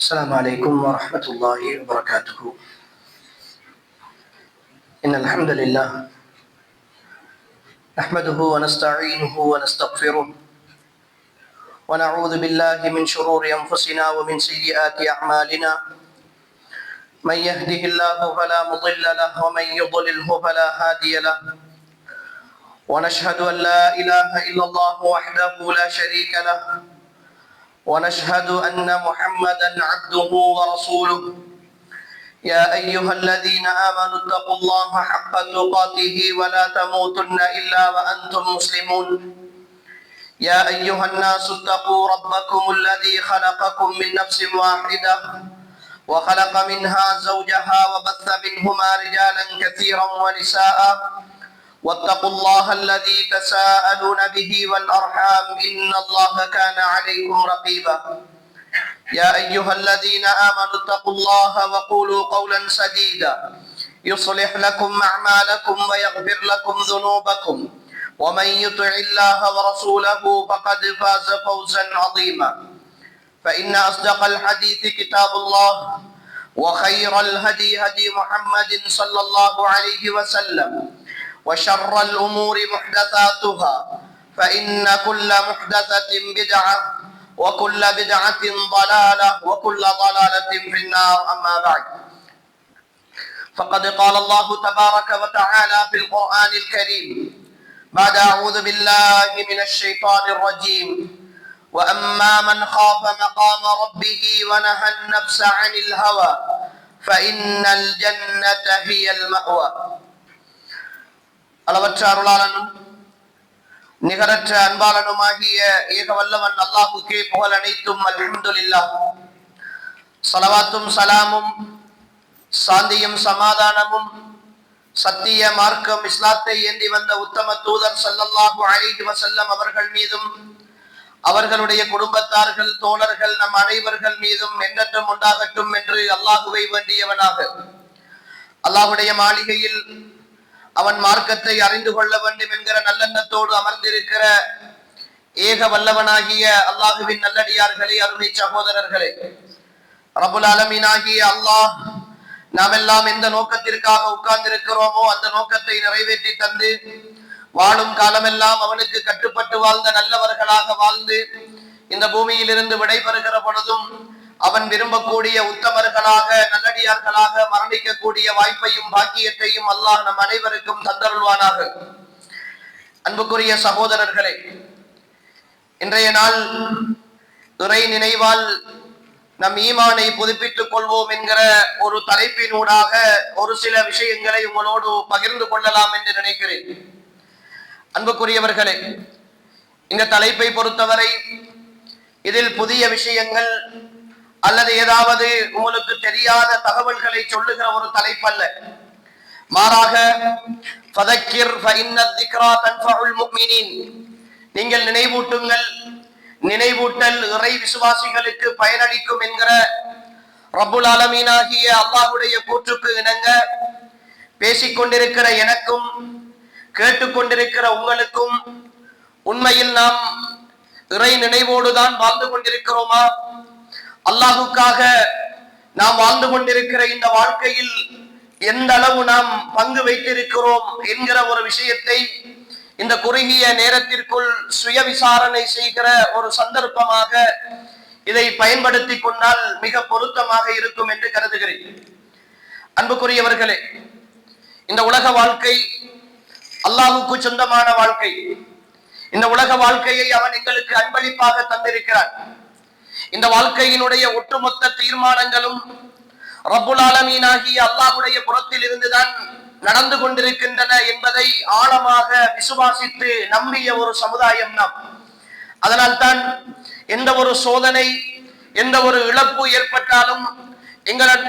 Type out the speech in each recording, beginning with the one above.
السلام عليكم ورحمة الله وبركاته. إن الحمد لله نحمده ونستعينه ونستغفره ونعوذ بالله من شرور أنفسنا ومن سيئات أعمالنا. من يهده الله فلا مضل له ومن يضلله فلا هادي له. ونشهد أن لا إله إلا الله وحده لا شريك له، ونشهد أن محمدا عبده ورسوله. يا أيها الذين آمنوا اتقوا الله حق تقاته ولا تموتن إلا وأنتم مسلمون. يا أيها الناس اتقوا ربكم الذي خلقكم من نفس واحدة وخلق منها زوجها وبث منهما رجالا كثيرا ونساء، واتقوا الله الذي تساءلون به والأرحام إن الله كان عليكم رقيبا. يا أيها الذين آمنوا اتقوا الله وقولوا قولا سديدا يصلح لكم أعمالكم ويغفر لكم ذنوبكم، ومن يطع الله ورسوله فقد فاز فوزا عظيما. فإن أصدق الحديث كتاب الله، وخير الهدي هدي محمد صلى الله عليه وسلم، وشر الأمور محدثاتها، فإن كل محدثة بدعة وكل بدعة ضلالة وكل ضلالة في النار. أما بعد، فقد قال الله تبارك وتعالى في القرآن الكريم بعد أعوذ بالله من الشيطان الرجيم: وأما من خاف مقام ربه ونهى النفس عن الهوى فإن الجنة هي المأوى. அளவற்ற அருளாளனும் நிகரற்ற அன்பாளனுமாகிய ஏக வல்லவன் அல்லாஹுக்கே புகழ் அனைத்தும். அல்ஹம்துலில்லாஹ். ஸலவாத்தும் சலாமும் சாந்தியும் சமாதானமும் சத்திய மார்க்கம் இஸ்லாத்தை ஏந்தி வந்த உத்தம தூதர் ஸல்லல்லாஹு அலைஹி வஸல்லம் அவர்கள் மீதும் அவர்களுடைய குடும்பத்தார்கள் தோழர்கள் நம் அனைவர்கள் மீதும் என்றென்றும் உண்டாகட்டும் என்று அல்லாஹுவை வேண்டியவனாக அல்லாஹுடைய மாளிகையில் அவன் மார்க்கத்தை அறிந்து கொள்ள வேண்டும் என்கிற நல்லெண்ணத்தோடு அமர்ந்திருக்கிற ஏக வல்லவனாகிய அல்லாஹுவின் நல்லடியார்களே, அருமை சகோதரர்களே, ரப்புல் ஆலமீனாகிய அல்லாஹ் நாம் எல்லாம் எந்த நோக்கத்திற்காக உட்கார்ந்திருக்கிறோமோ அந்த நோக்கத்தை நிறைவேற்றி தந்து வாழும் காலமெல்லாம் அவனுக்கு கட்டுப்பட்டு வாழ்ந்த நல்லவர்களாக வாழ்ந்து இந்த பூமியிலிருந்து விடைபெறுகிற பொழுதும் அவன் விரும்பக்கூடிய உத்தமர்களாக நல்லடியார்களாக மரணிக்கக்கூடிய வாய்ப்பையும் பாக்கியத்தையும் அல்லாஹ் நம் அனைவருக்கும் தந்தருள்வானாக. அன்புக்குரிய சகோதரர்களே, இன்றைய நாள் துறை நினைவால் நம் ஈமானை புதுப்பித்துக் கொள்வோம் என்கிற ஒரு தலைப்பினூடாக ஒரு சில விஷயங்களை உங்களோடு பகிர்ந்து கொள்ளலாம் என்று நினைக்கிறேன். அன்புக்குரியவர்களே, இந்த தலைப்பை பொறுத்தவரை இதில் புதிய விஷயங்கள் அல்லது ஏதாவது உங்களுக்கு தெரியாத தகவல்களை சொல்லுகிற ஒரு தலைப்பல்ல. மாறாக ஃபதக்கிர் ஃபஇன்ன ذிக்ரா தன்ஃபஉல் முஃமினீன், நீங்கள் நினைவூட்டுங்கள், நினைவூட்டல் இறை விசுவாசிகளுக்கு பயனளிக்கும் என்கிற ரப்புல் ஆலமீனாகிய அல்லாஹ்வுடைய கூற்றுக்கு இணங்க பேசிக்கொண்டிருக்கிற எனக்கும் கேட்டுக்கொண்டிருக்கிற உங்களுக்கும் உண்மையில் நாம் இறை நினைவோடுதான் வாழ்ந்து கொண்டிருக்கிறோமா? அல்லாஹுக்காக நாம் வாழ்ந்து கொண்டிருக்கிற இந்த வாழ்க்கையில் எந்த அளவு நாம் பங்கு வைத்திருக்கிறோம் என்கிற ஒரு விஷயத்தை இந்த குறுகிய நேரத்திற்குள் சுய விசாரணை செய்கிற ஒரு சந்தர்ப்பமாக இதை பயன்படுத்தி கொண்டால் மிக பொருத்தமாக இருக்கும் என்று கருதுகிறேன். அன்புக்குரியவர்களே, இந்த உலக வாழ்க்கை அல்லாஹுக்கு சொந்தமான வாழ்க்கை. இந்த உலக வாழ்க்கையை அவன் எங்களுக்கு அன்பளிப்பாக தந்திருக்கிறான். இந்த வாழ்க்கையினுடைய ஒட்டுமொத்த தீர்மானங்களும் ரப்புல் ஆலமீனாகிய அல்லாஹ்வுடைய புறத்தில் இருந்துதான் நடந்து கொண்டிருக்கின்றன என்பதை ஆழமாக விசுவாசித்து நம்பிய ஒரு சமுதாயம் நாம். அதனால் தான் எந்த ஒரு சோதனை, எந்த ஒரு இழப்பு ஏற்பட்டாலும்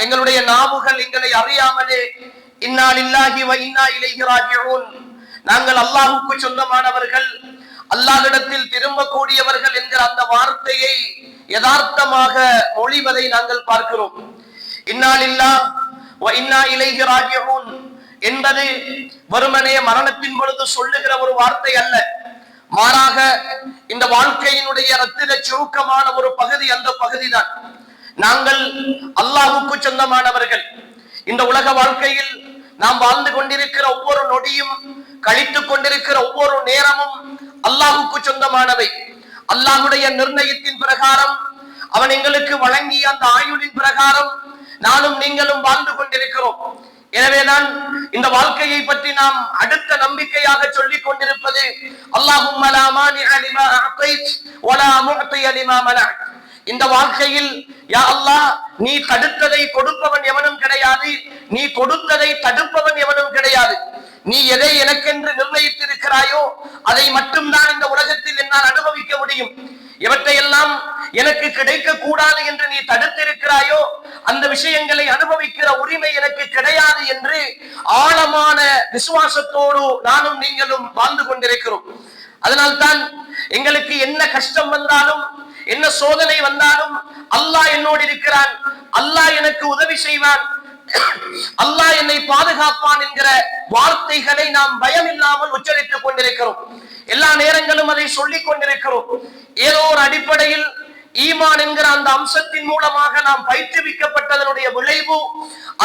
எங்களுடைய நாவுகள் எங்களை அறியாமலே இன்னா லில்லாஹி வ இன்னா இலைஹி ராஜிஊன், நாங்கள் அல்லாஹ்வுக்கு சொந்தமானவர்கள், அல்லாஹ்விடத்தில் திரும்பக்கூடியவர்கள் என்கிற அந்த வார்த்தையை யதார்த்தமாக மொழிவதை நாங்கள் பார்க்கிறோம். இன்னா லில்லாஹ் வ இன்னா இலைஹி ராஜிஊன் என்பது வெறுமனே மரணத்தின் பொழுது சொல்லுகிற ஒரு வார்த்தை அல்ல. மாறாக இந்த வாழ்க்கையினுடைய ரத்தின சுருக்கமான ஒரு பகுதி அந்த பகுதிதான். நாங்கள் அல்லாஹ்வுக்கு சொந்தமானவர்கள். இந்த உலக வாழ்க்கையில் நாம் வாழ்ந்து கொண்டிருக்கிற ஒவ்வொரு நொடியும், கழித்துக் கொண்டிருக்கிற ஒவ்வொரு நேரமும் அல்லாஹ்வுக்கு சொந்தமானவை. அல்லாஹ்வுடைய நிர்ணயத்தின் பிரகாரம், அவன் எங்களுக்கு வழங்கிய அந்த ஆயுளின் பிரகாரம் நானும் நீங்களும் வாழ்ந்து கொண்டிருக்கிறோம். எனவேதான் இந்த வாழ்க்கையை பற்றி நாம் அடுத்த நம்பிக்கையாக சொல்லிக் கொண்டிருப்பது அல்லாஹும்ம லா மானிஅ லிமா அஅதைத் வலா முஅதிய லிமா மனஅத். இந்த வாழ்க்கையில் யா அல்லாஹ், நீ தடுத்ததை கொடுப்பவன் எவனும் கிடையாது, நீ கொடுத்ததை தடுப்பவன் எவனும் கிடையாது. நீ எதை எனக்கென்று நிர்ணயித்திருக்கிறாயோ அதை மட்டும்தான் இந்த உலகத்தில் என்னால் அனுபவிக்க முடியும். எவற்றையெல்லாம் எனக்கு கிடைக்க கூடாது என்று நீ தடுத்திருக்கிறாயோ அந்த விஷயங்களை அனுபவிக்கிற உரிமை எனக்கு கிடையாது என்று ஆழமான விசுவாசத்தோடு நானும் நீங்களும் வாழ்ந்து கொண்டிருக்கிறோம். அதனால்தான் எங்களுக்கு என்ன கஷ்டம் வந்தாலும், என்ன சோதனை வந்தாலும் அல்லாஹ் என்னோடு இருக்கிறான், அல்லாஹ் எனக்கு உதவி செய்வான், அல்லாஹ் என்னை பாதுகாப்பான் என்கிற வார்த்தைகளை நாம் பயம் இல்லாமல் உச்சரித்துக் கொண்டிருக்கிறோம். எல்லா நேரங்களும் அதை சொல்லிக் கொண்டிருக்கிறோம். ஏதோ ஒரு அடிப்படையில் ஈமான் என்கிற அந்த அம்சத்தின் மூலமாக நாம் பயிற்றுவிக்கப்பட்டதனுடைய விளைவு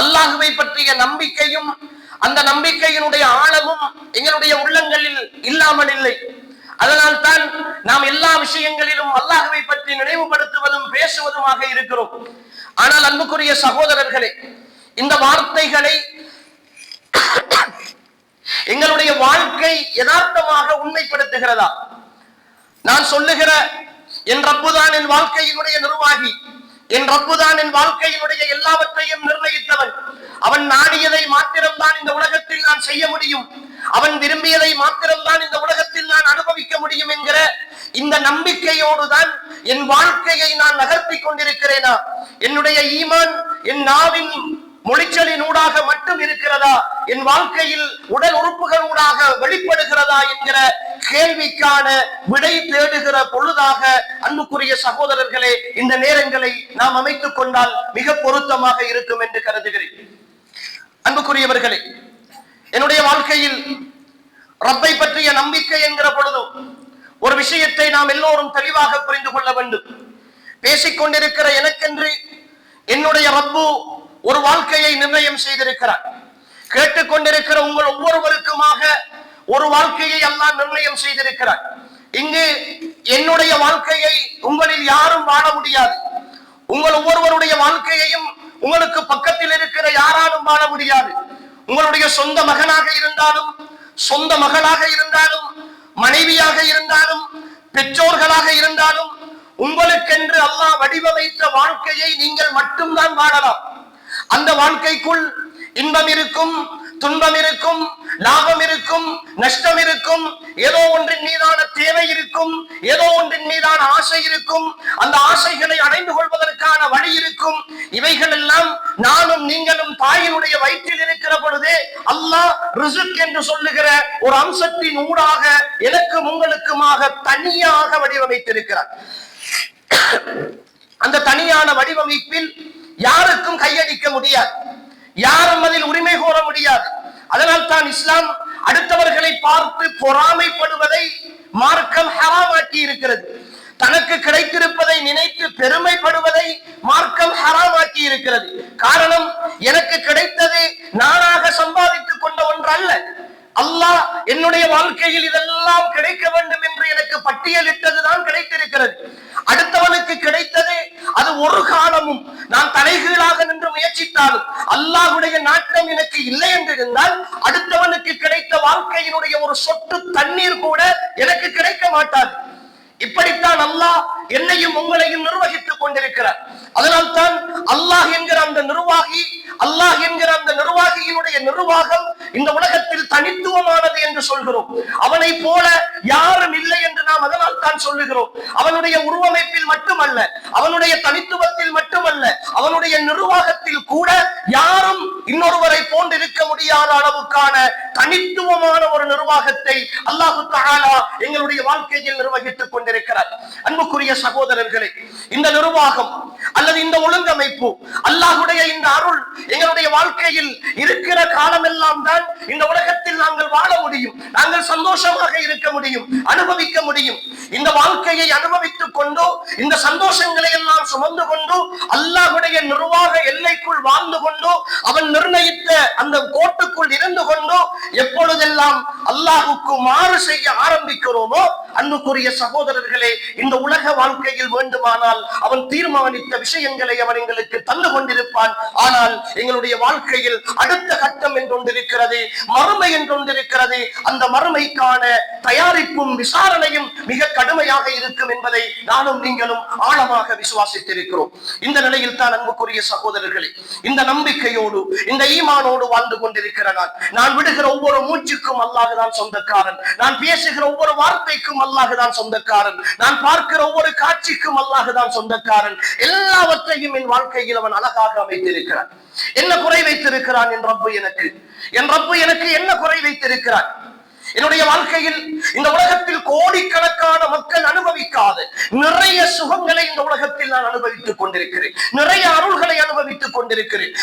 அல்லாஹுவை பற்றிய நம்பிக்கையும், அந்த நம்பிக்கையினுடைய ஆழமும் எங்களுடைய உள்ளங்களில் இல்லாமல் இல்லை. அதனால் தான் நாம் எல்லா விஷயங்களிலும் அல்லாஹுவை பற்றி நினைவுபடுத்துவதும் பேசுவதுமாக இருக்கிறோம். ஆனால் அன்புக்குரிய சகோதரர்களே, இந்த வார்த்தைகளை எங்களுடைய வாழ்க்கை யதார்த்தமாக உண்மைப்படுத்துகிறதா? நான் சொல்லுகிற என் ரப்புதான் என் வாழ்க்கையினுடைய நிர்வாகி, என் ரப்புதான் என் வாழ்க்கையினுடைய எல்லாவற்றையும் நிர்ணயித்தவன், அவன் நாடியதை மாத்திரம்தான் இந்த உலகத்தில் நான் செய்ய முடியும், அவன் விரும்பியதை மாத்திரம்தான் இந்த உலகத்தில் நான் அனுபவிக்க முடியும் என்கிற இந்த நம்பிக்கையோடு தான் என் வாழ்க்கையை நான் நகர்த்தி கொண்டிருக்கிறேனா? என்னுடைய ஈமான் என் நாவின் மொழிச்சலின் ஊடாக மட்டும் இருக்கிறதா, என் வாழ்க்கையில் உடல் உறுப்புகள் ஊடாக வெளிப்படுகிறதா என்கிற கேள்விக்கான விடை தேடுகிற பொழுதாக அன்புக்குரிய சகோதரர்களே இந்த நேரங்களை நாம் அமைத்துக் கொண்டால் மிக பொருத்தமாக இருக்கும் என்று கருதுகிறேன். அன்புக்குரியவர்களே, என்னுடைய வாழ்க்கையில் ரப்பை பற்றிய நம்பிக்கை என்கிற பொழுது ஒரு விஷயத்தை நாம் எல்லோரும் தெளிவாக புரிந்து கொள்ள வேண்டும். பேசிக்கொண்டிருக்கிற எனக்கென்று என்னுடைய ரப்பு ஒரு வாழ்க்கையை நிர்ணயம் செய்திருக்கிறார். கேட்டுக்கொண்டிருக்கிற உங்கள் ஒவ்வொருவருக்குமாக ஒரு வாழ்க்கையை அல்லாஹ் நிர்ணயம் செய்திருக்கிறார். இங்கு என்னுடைய வாழ்க்கையை உங்களில் யாரும் வாழ முடியாது. உங்கள் ஒவ்வொருவருடைய வாழ்க்கையையும் உங்களுக்கு பக்கத்தில் இருக்கிற யாராலும் வாழ முடியாது. உங்களுடைய சொந்த மகனாக இருந்தாலும், சொந்த மகளாக இருந்தாலும், மனைவியாக இருந்தாலும், பெற்றோர்களாக இருந்தாலும், உங்களுக்கென்று அல்லாஹ் வடிவமைத்த வாழ்க்கையை நீங்கள் மட்டும்தான் வாழலாம். அந்த வாழ்க்கைக்குள் இன்பம் இருக்கும், துன்பம் இருக்கும், லாபம் இருக்கும், நஷ்டம் இருக்கும், ஏதோ ஒன்றின் மீதான தேவை இருக்கும், ஏதோ ஒன்றின் மீதான ஆசை இருக்கும், அந்த ஆசைகளை அடைந்து கொள்வதற்கான வழி இருக்கும். இவைகள் எல்லாம் நானும் நீங்களும் தாயினுடைய வயிற்றில் இருக்கிற பொழுதே அல்லாஹ் ரிஸ்க் என்று சொல்லுகிற ஒரு அம்சத்தின் ஊடாக எனக்கும் உங்களுக்குமாக தனியாக வடிவமைத்திருக்கிறார். அந்த தனியான வடிவமைப்பில் யாருக்கும் கையடிக்க முடியாது, யாரும் அதில் உரிமை கோர முடியாது. அதனால் தான் இஸ்லாம் அடுத்தவர்களை பார்த்து பொறாமைப்படுவதை மார்க்கம் ஹராமாக்கி இருக்கிறது. தனக்கு கிடைத்திருப்பதை நினைத்து பெருமைப்படுவதை மார்க்கம் ஹராமாக்கி இருக்கிறது. காரணம், எனக்கு கிடைத்தது நானாக சம்பாதித்துக் கொண்ட ஒன்று அல்ல. அல்லாஹ் என்னுடைய வாழ்க்கையில் இதெல்லாம் கிடைக்க வேண்டும் என்று எனக்கு பட்டியலிட்டதுதான் கிடைத்திருக்கிறது. அடுத்தவனுக்கு கிடைத்தது அது ஒரு காலமும் நான் தலைகீழாக நின்று முயற்சித்தாலும் அல்லாஹ்வுடைய நாட்டம் எனக்கு இல்லை என்று இருந்தால் அடுத்தவனுக்கு கிடைத்த வாழ்க்கையினுடைய ஒரு சொட்டு தண்ணீர் கூட எனக்கு கிடைக்க மாட்டாது. இப்படித்தான் அல்லாஹ் என்னையும் உங்களையும் நிர்வகித்துக் கொண்டிருக்கிறார். அதனால் தான் அல்லாஹ் என்கிற அந்த நிர்வாகி, அல்லாஹ் என்கிற அந்த நிர்வாகியினுடைய நிர்வாகம் இந்த உலகத்தில் தனித்துவமானது என்று சொல்கிறோம். அவனை போல யாரும் இல்லை என்று நாம் அதனால் தான் சொல்லுகிறோம். அவனுடைய உருவமைப்பில் மட்டுமல்ல, அவனுடைய தனித்துவத்தில் மட்டுமல்ல, அவனுடைய நிர்வாகத்தில் கூட யாரும் இன்னொருவரை போன்று இருக்க முடியாத அளவுக்கான தனித்துவமான ஒரு நிர்வாகத்தை அல்லாஹு தஆலா எங்களுடைய வாழ்க்கையில் நிர்வகித்துக் கொண்டிருக்கிறார். அன்புக்குரிய சகோதரர்களே, இந்த நிர்வாகம் அல்லது இந்த ஒழுங்கமைப்பு அமைப்பு, அல்லாஹ்வுடைய இந்த அருள் எங்களுடைய வாழ்க்கையில் இருக்கிற காலமெல்லாம் தான் இந்த உலகத்தில் நாங்கள் வாழ முடியும், நாங்கள் சந்தோஷமாக இருக்க முடியும், அனுபவிக்க முடியும். இந்த வாழ்க்கையை அனுபவித்துக் கொண்டு இந்த சந்தோஷங்களை எல்லாம் சுமந்து கொண்டு அல்லாஹ்வுடைய நிர்வாக எல்லைக்குள் வாழ்ந்து கொண்டு அவன் நிர்ணயித்த அந்த கோட்டுக்குள் இருந்து கொண்டு எப்பொழுதெல்லாம் அல்லாஹ்வுக்கு மாறு செய்ய ஆரம்பிக்கிறோமோ, அன்புக்குரிய சகோதரர்களே, இந்த உலக வாழ்க்கையில் வேண்டுமானால் அவன் தீர்மானித்த விஷயங்களை அவன் எங்களுக்கு தந்து கொண்டிருப்பான். ஆனால் எங்களுடைய வாழ்க்கையில் அடுத்த கட்டம் என்றொன்றிருக்கிறது, மறுமை என்றொன்றிருக்கிறது. அந்த மறுமைக்கான தயாரிப்பும் விசாரணையும் மிக கடுமையாக இருக்கும் என்பதை நானும் நீங்களும் ஆழமாக விசுவாசித்திருக்கிறோம். இந்த நிலையில் தான் அன்புக்குரிய சகோதரர்களே, இந்த நம்பிக்கையோடு இந்த ஈமானோடு வாழ்ந்து கொண்டிருக்கிற நான் விடுகிற ஒவ்வொரு மூச்சுக்கும் அல்லாஹ்தான் சொந்தக்காரன், நான் பேசுகிற ஒவ்வொரு வார்த்தைக்கும் அல்லாஹ்தான் சொந்தக்காரன், நான் பார்க்கிற ஒவ்வொரு காட்சிக்கும் அல்லாஹ்தான் சொந்தக்காரன். எல்லாவற்றையும் என் வாழ்க்கையில் அவன் அழகாக அமைத்திருக்கிறான். என்ன குறை வைத்திருக்கிறான் என் ரப்பு எனக்கு என்ன குறை வைத்திருக்கிறான்? என்னுடைய வாழ்க்கையில் இந்த உலகத்தில் கோடிக்கணக்கான மக்கள் அனுபவிக்காத நிறைய சுகங்களை இந்த உலகத்தில் நான் அனுபவித்துக் கொண்டிருக்கிறேன், நிறைய அருள்களை அனுபவித்துக் கொண்டிருக்கிறேன்.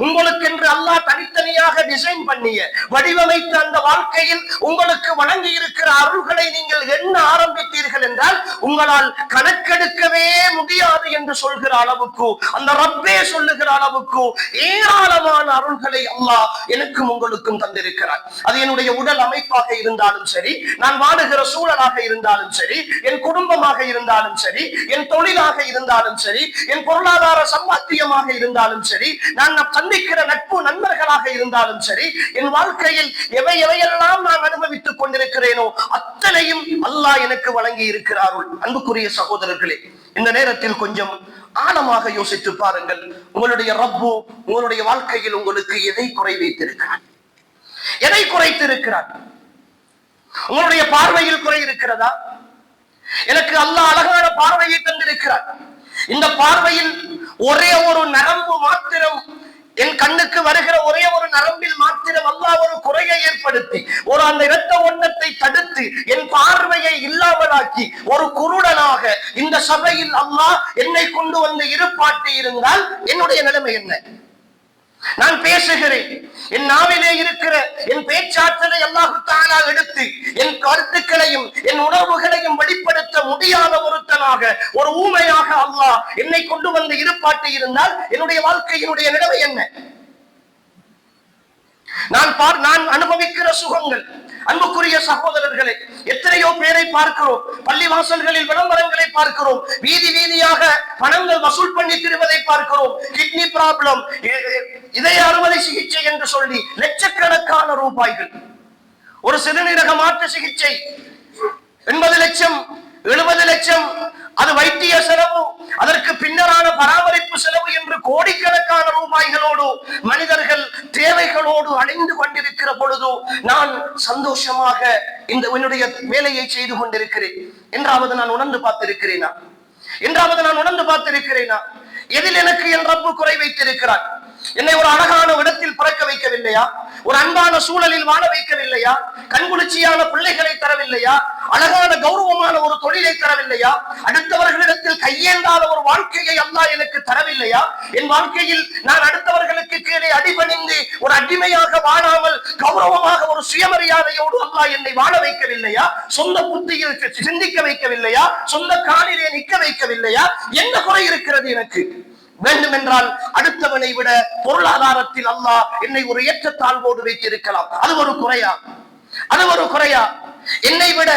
உங்களுக்கென்று அல்லாஹ் தனித்தனியாக டிசைன் பண்ணிய வடிவமைத்த அந்த வாழ்க்கையில் உங்களுக்கு வழங்கி இருக்கிற அருள்களை நீங்கள் என்ன ஆரம்பித்தீர்கள் என்றால் உங்களால் கணக்கெடுக்கவே முடியாது என்று சொல்கிற அளவுக்கு, அந்த ரப்பே சொல்லுகிற அளவுக்கு ஏராளமான அருள்களை அல்லாஹ் எனக்கு உங்களுக்கும் தந்திருக்கிறார். அது என்னுடைய உடல் அமைப்பாக இருந்தாலும் சரி, நான் வாழுகிற சூழலாக இருந்தாலும் சரி, என் குடும்பமாக இருந்தாலும் சரி, என் தொழிலாக இருந்தாலும் சரி, என் பொருளாதார சம்பாத்தியமாக இருந்தாலும் சரி, நான் சந்திக்கிற நட்பு நண்பர்களாக இருந்தாலும் சரி, என் வாழ்க்கையில் எவையெல்லாம் நான் அனுபவித்துக் கொண்டிருக்கிறேனோ அத்தனையும் அல்லாஹ் எனக்கு வழங்கி இருக்கிறார்கள். அன்புக்குரிய சகோதரர்களே, இந்த நேரத்தில் கொஞ்சம் ஆழமாக யோசித்து பாருங்கள். உங்களுடைய ரப்பு உங்களுடைய வாழ்க்கையில் உங்களுக்கு எதை குறை வைத்திருக்கிறார்? எதை குறைத்திருக்கிறார்? உங்களுடைய பார்வையில் குறை இருக்கிறதா? எனக்கு அல்லாஹ் அழகான பார்வையை தந்திருக்கிறார். இந்த பார்வையில் ஒரே ஒரு நரம்பு மாத்திரம், என் கண்ணுக்கு வருகிற ஒரே ஒரு நரம்பில் மாத்திரம் அல்லாஹ் ஒரு குறையை ஏற்படுத்தி ஒரு அந்த இரத்த ஓட்டத்தை தடுத்து என் பார்வையை இல்லாமலாக்கி ஒரு குருடனாக இந்த சபையில் அல்லாஹ் என்னை கொண்டு வந்து இருப்பாட்டி இருந்தால் என்னுடைய நிலைமை என்ன? நான் பேசுகிறேன், என் நாவிலே இருக்கிற என் பேச்சாற்றலை அல்லாஹ் தஆலா எடுத்து என் கருத்துக்களையும் என் உணர்வுகளையும் வெளிப்படுத்த முடியாத ஒருத்தனாக, ஒரு ஊமையாக அல்லாஹ் என்னை கொண்டு வந்து இருப்பாட்டி இருந்தால் என்னுடைய வாழ்க்கையினுடைய நிலைமை என்ன? நான் அனுபவிக்கிற சுகங்கள், அன்புக்குரிய சகோதரர்களே, எத்தனையோ பேரை பார்க்கிறோம், பள்ளி வாசல்களில் விளம்பரங்களை பார்க்கிறோம், வீதி வீதியாக பணங்கள் வசூல் பண்ணி திருவதை பார்க்கிறோம். கிட்னி ப்ராப்ளம், இதய அறுவை சிகிச்சை என்று சொல்லி லட்சக்கணக்கான ரூபாய்கள். ஒரு சிறுநீரக மாற்று சிகிச்சை 80 லட்சம் 70 லட்சம், அது வைத்திய செலவு, அதற்கு பின்னரான பராமரிப்பு செலவு என்று கோடிக்கணக்கான ரூபாய்களோடு மனிதர்கள் தேவைகளோடு அடைந்து கொண்டிருக்கிற பொழுது நான் சந்தோஷமாக இந்த என்னுடைய வேலையை செய்து கொண்டிருக்கிறேன் என்றாவது நான் உணர்ந்து பார்த்திருக்கிறேனா? எதில் எனக்கு என் ரப்பு குறை வைத்திருக்கிறார்? என்னை ஒரு அழகான இடத்தில் பிறக்க வைக்கவில்லையா? ஒரு அன்பான சூழலில் வாழ வைக்கவில்லையா? கண்குளிர்ச்சியான பிள்ளைகளை தரவில்லையா? அழகான கௌரவமான ஒரு தொழிலை தரவில்லையா? அடுத்தவர்களிடத்தில் கையேந்தாத ஒரு வாழ்க்கையை அல்லாஹ் எனக்கு தரவில்லையா? என் வாழ்க்கையில் நான் அடுத்தவர்களுக்கு கீழே அடிபணிந்து ஒரு அடிமையாக வாழாமல் கௌரவமாக ஒரு சுயமரியாதையோடு அல்லாஹ் என்னை வாழ வைக்கவில்லையா? சொந்த புத்தியில் சிந்திக்க வைக்கவில்லையா? சொந்த காலிலே நிற்க வைக்கவில்லையா? என்ன குறை இருக்கிறது எனக்கு? வேண்டுமென்றால் அடுத்தவனை விட பொருளாதாரத்தில் அல்லாஹ் என்னை ஒரு ஏற்றத்தாழ்வோடு வைத்திருக்கலாம். அது ஒரு குறையா? என்னை விட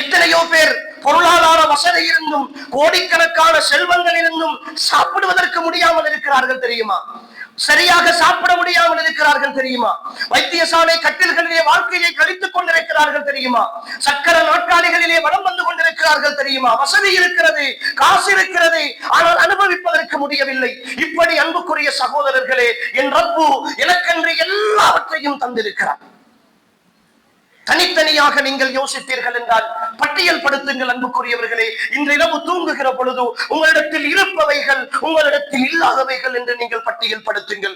எத்தனையோ பேர் பொருளாதார வசதி இருந்தும் கோடிக்கணக்கான செல்வங்கள் இருந்தும் சாப்பிடுவதற்கு முடியாமல் இருக்கிறார்கள் தெரியுமா? சரியாக சாப்பிட முடியாமல் இருக்கிறார்கள் தெரியுமா? வைத்தியசாலை கட்டில்களிலே வாழ்க்கையை கழித்துக் கொண்டிருக்கிறார்கள் தெரியுமா? சக்கர நாற்காலிகளிலே வலம் வந்து கொண்டிருக்கிறார்கள் தெரியுமா? வசதி இருக்கிறது, காசு இருக்கிறது, ஆனால் அனுபவிப்பதற்கு முடியவில்லை. இப்படி அன்புக்குரிய சகோதரர்களே, என் ரப்பு எனக்கென்று எல்லாவற்றையும் தந்திருக்கிறார். தனித்தனியாக நீங்கள் யோசித்தீர்கள் என்றால் பட்டியல் படுத்துங்கள் அன்புக்குரியவர்களே. இன்று இரவு தூங்குகிற பொழுது உங்களிடத்தில் இருப்பவைகள், உங்களிடத்தில் இல்லாதவைகள் என்று நீங்கள் பட்டியல் படுத்துங்கள்.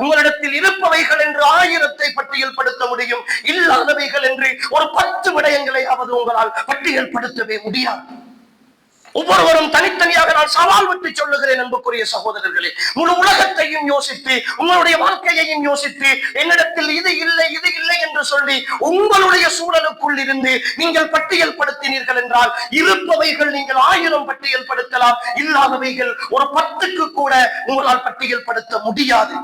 உங்களிடத்தில் இருப்பவைகள் என்று 1000 பட்டியல் படுத்த முடியும், இல்லாதவைகள் என்று ஒரு 10 விடயங்களை உங்களால் பட்டியல் படுத்தவே முடியாது. ஒவ்வொருவரும் தனித்தனியாக நான் சவால் விட்டு சொல்லுகிறேன். அன்புக்குரிய சகோதரர்களே, முழு உலகத்தையும் யோசித்து உங்களுடைய வாழ்க்கையையும் யோசித்து என்னிடத்தில் இது இல்லை இது இல்லை என்று சொல்லி உங்களுடைய சூழலுக்குள் இருந்து நீங்கள் பட்டியல் படுத்தினீர்கள் என்றால் இருப்பவைகள் நீங்கள் 1000 பட்டியல் படுத்தலாம், இல்லாதவைகள் ஒரு 10க்கு கூட உங்களால் பட்டியல் படுத்த முடியாது.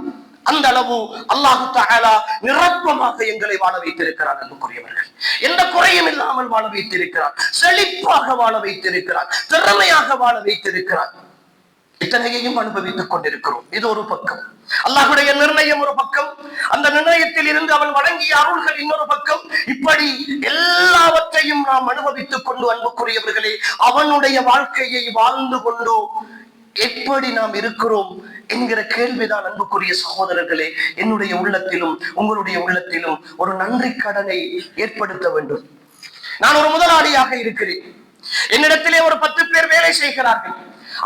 அந்த அளவு அல்லாஹு தஆலா நிரப்பமாக எங்களை வாழ வைத்திருக்கிறார். அன்புக்குரியவர்கள், எந்த குறையும் இல்லாமல் வாழ வைத்திருக்கிறார், செழிப்பாக வாழ வைத்திருக்கிறார், திறமையாக வாழ வைத்திருக்கிறார். இத்தனையையும் அனுபவித்துக் கொண்டிருக்கிறோம். இது ஒரு பக்கம். அல்லாஹ்வுடைய நிர்ணயம் ஒரு பக்கம், அந்த நிர்ணயத்தில் இருந்து அவன் வழங்கிய அருள்கள் இன்னொரு பக்கம். இப்படி எல்லாவற்றையும் நாம் அனுபவித்துக் கொண்டு அன்புக்குரியவர்களே அவனுடைய வாழ்க்கையை வாழ்ந்து கொண்டு எப்படி நாம் இருக்கிறோம் என்கிற கேள்விதான் அன்புக்குரிய சகோதரர்களே என்னுடைய உள்ளத்திலும் உங்களுடைய உள்ளத்திலும் ஒரு நன்றி கடனை ஏற்படுத்த வேண்டும். நான் ஒரு முதலாளியாக இருக்கிறேன். என்னிடத்திலே ஒரு 10 பேர் வேலை செய்கிறார்கள்.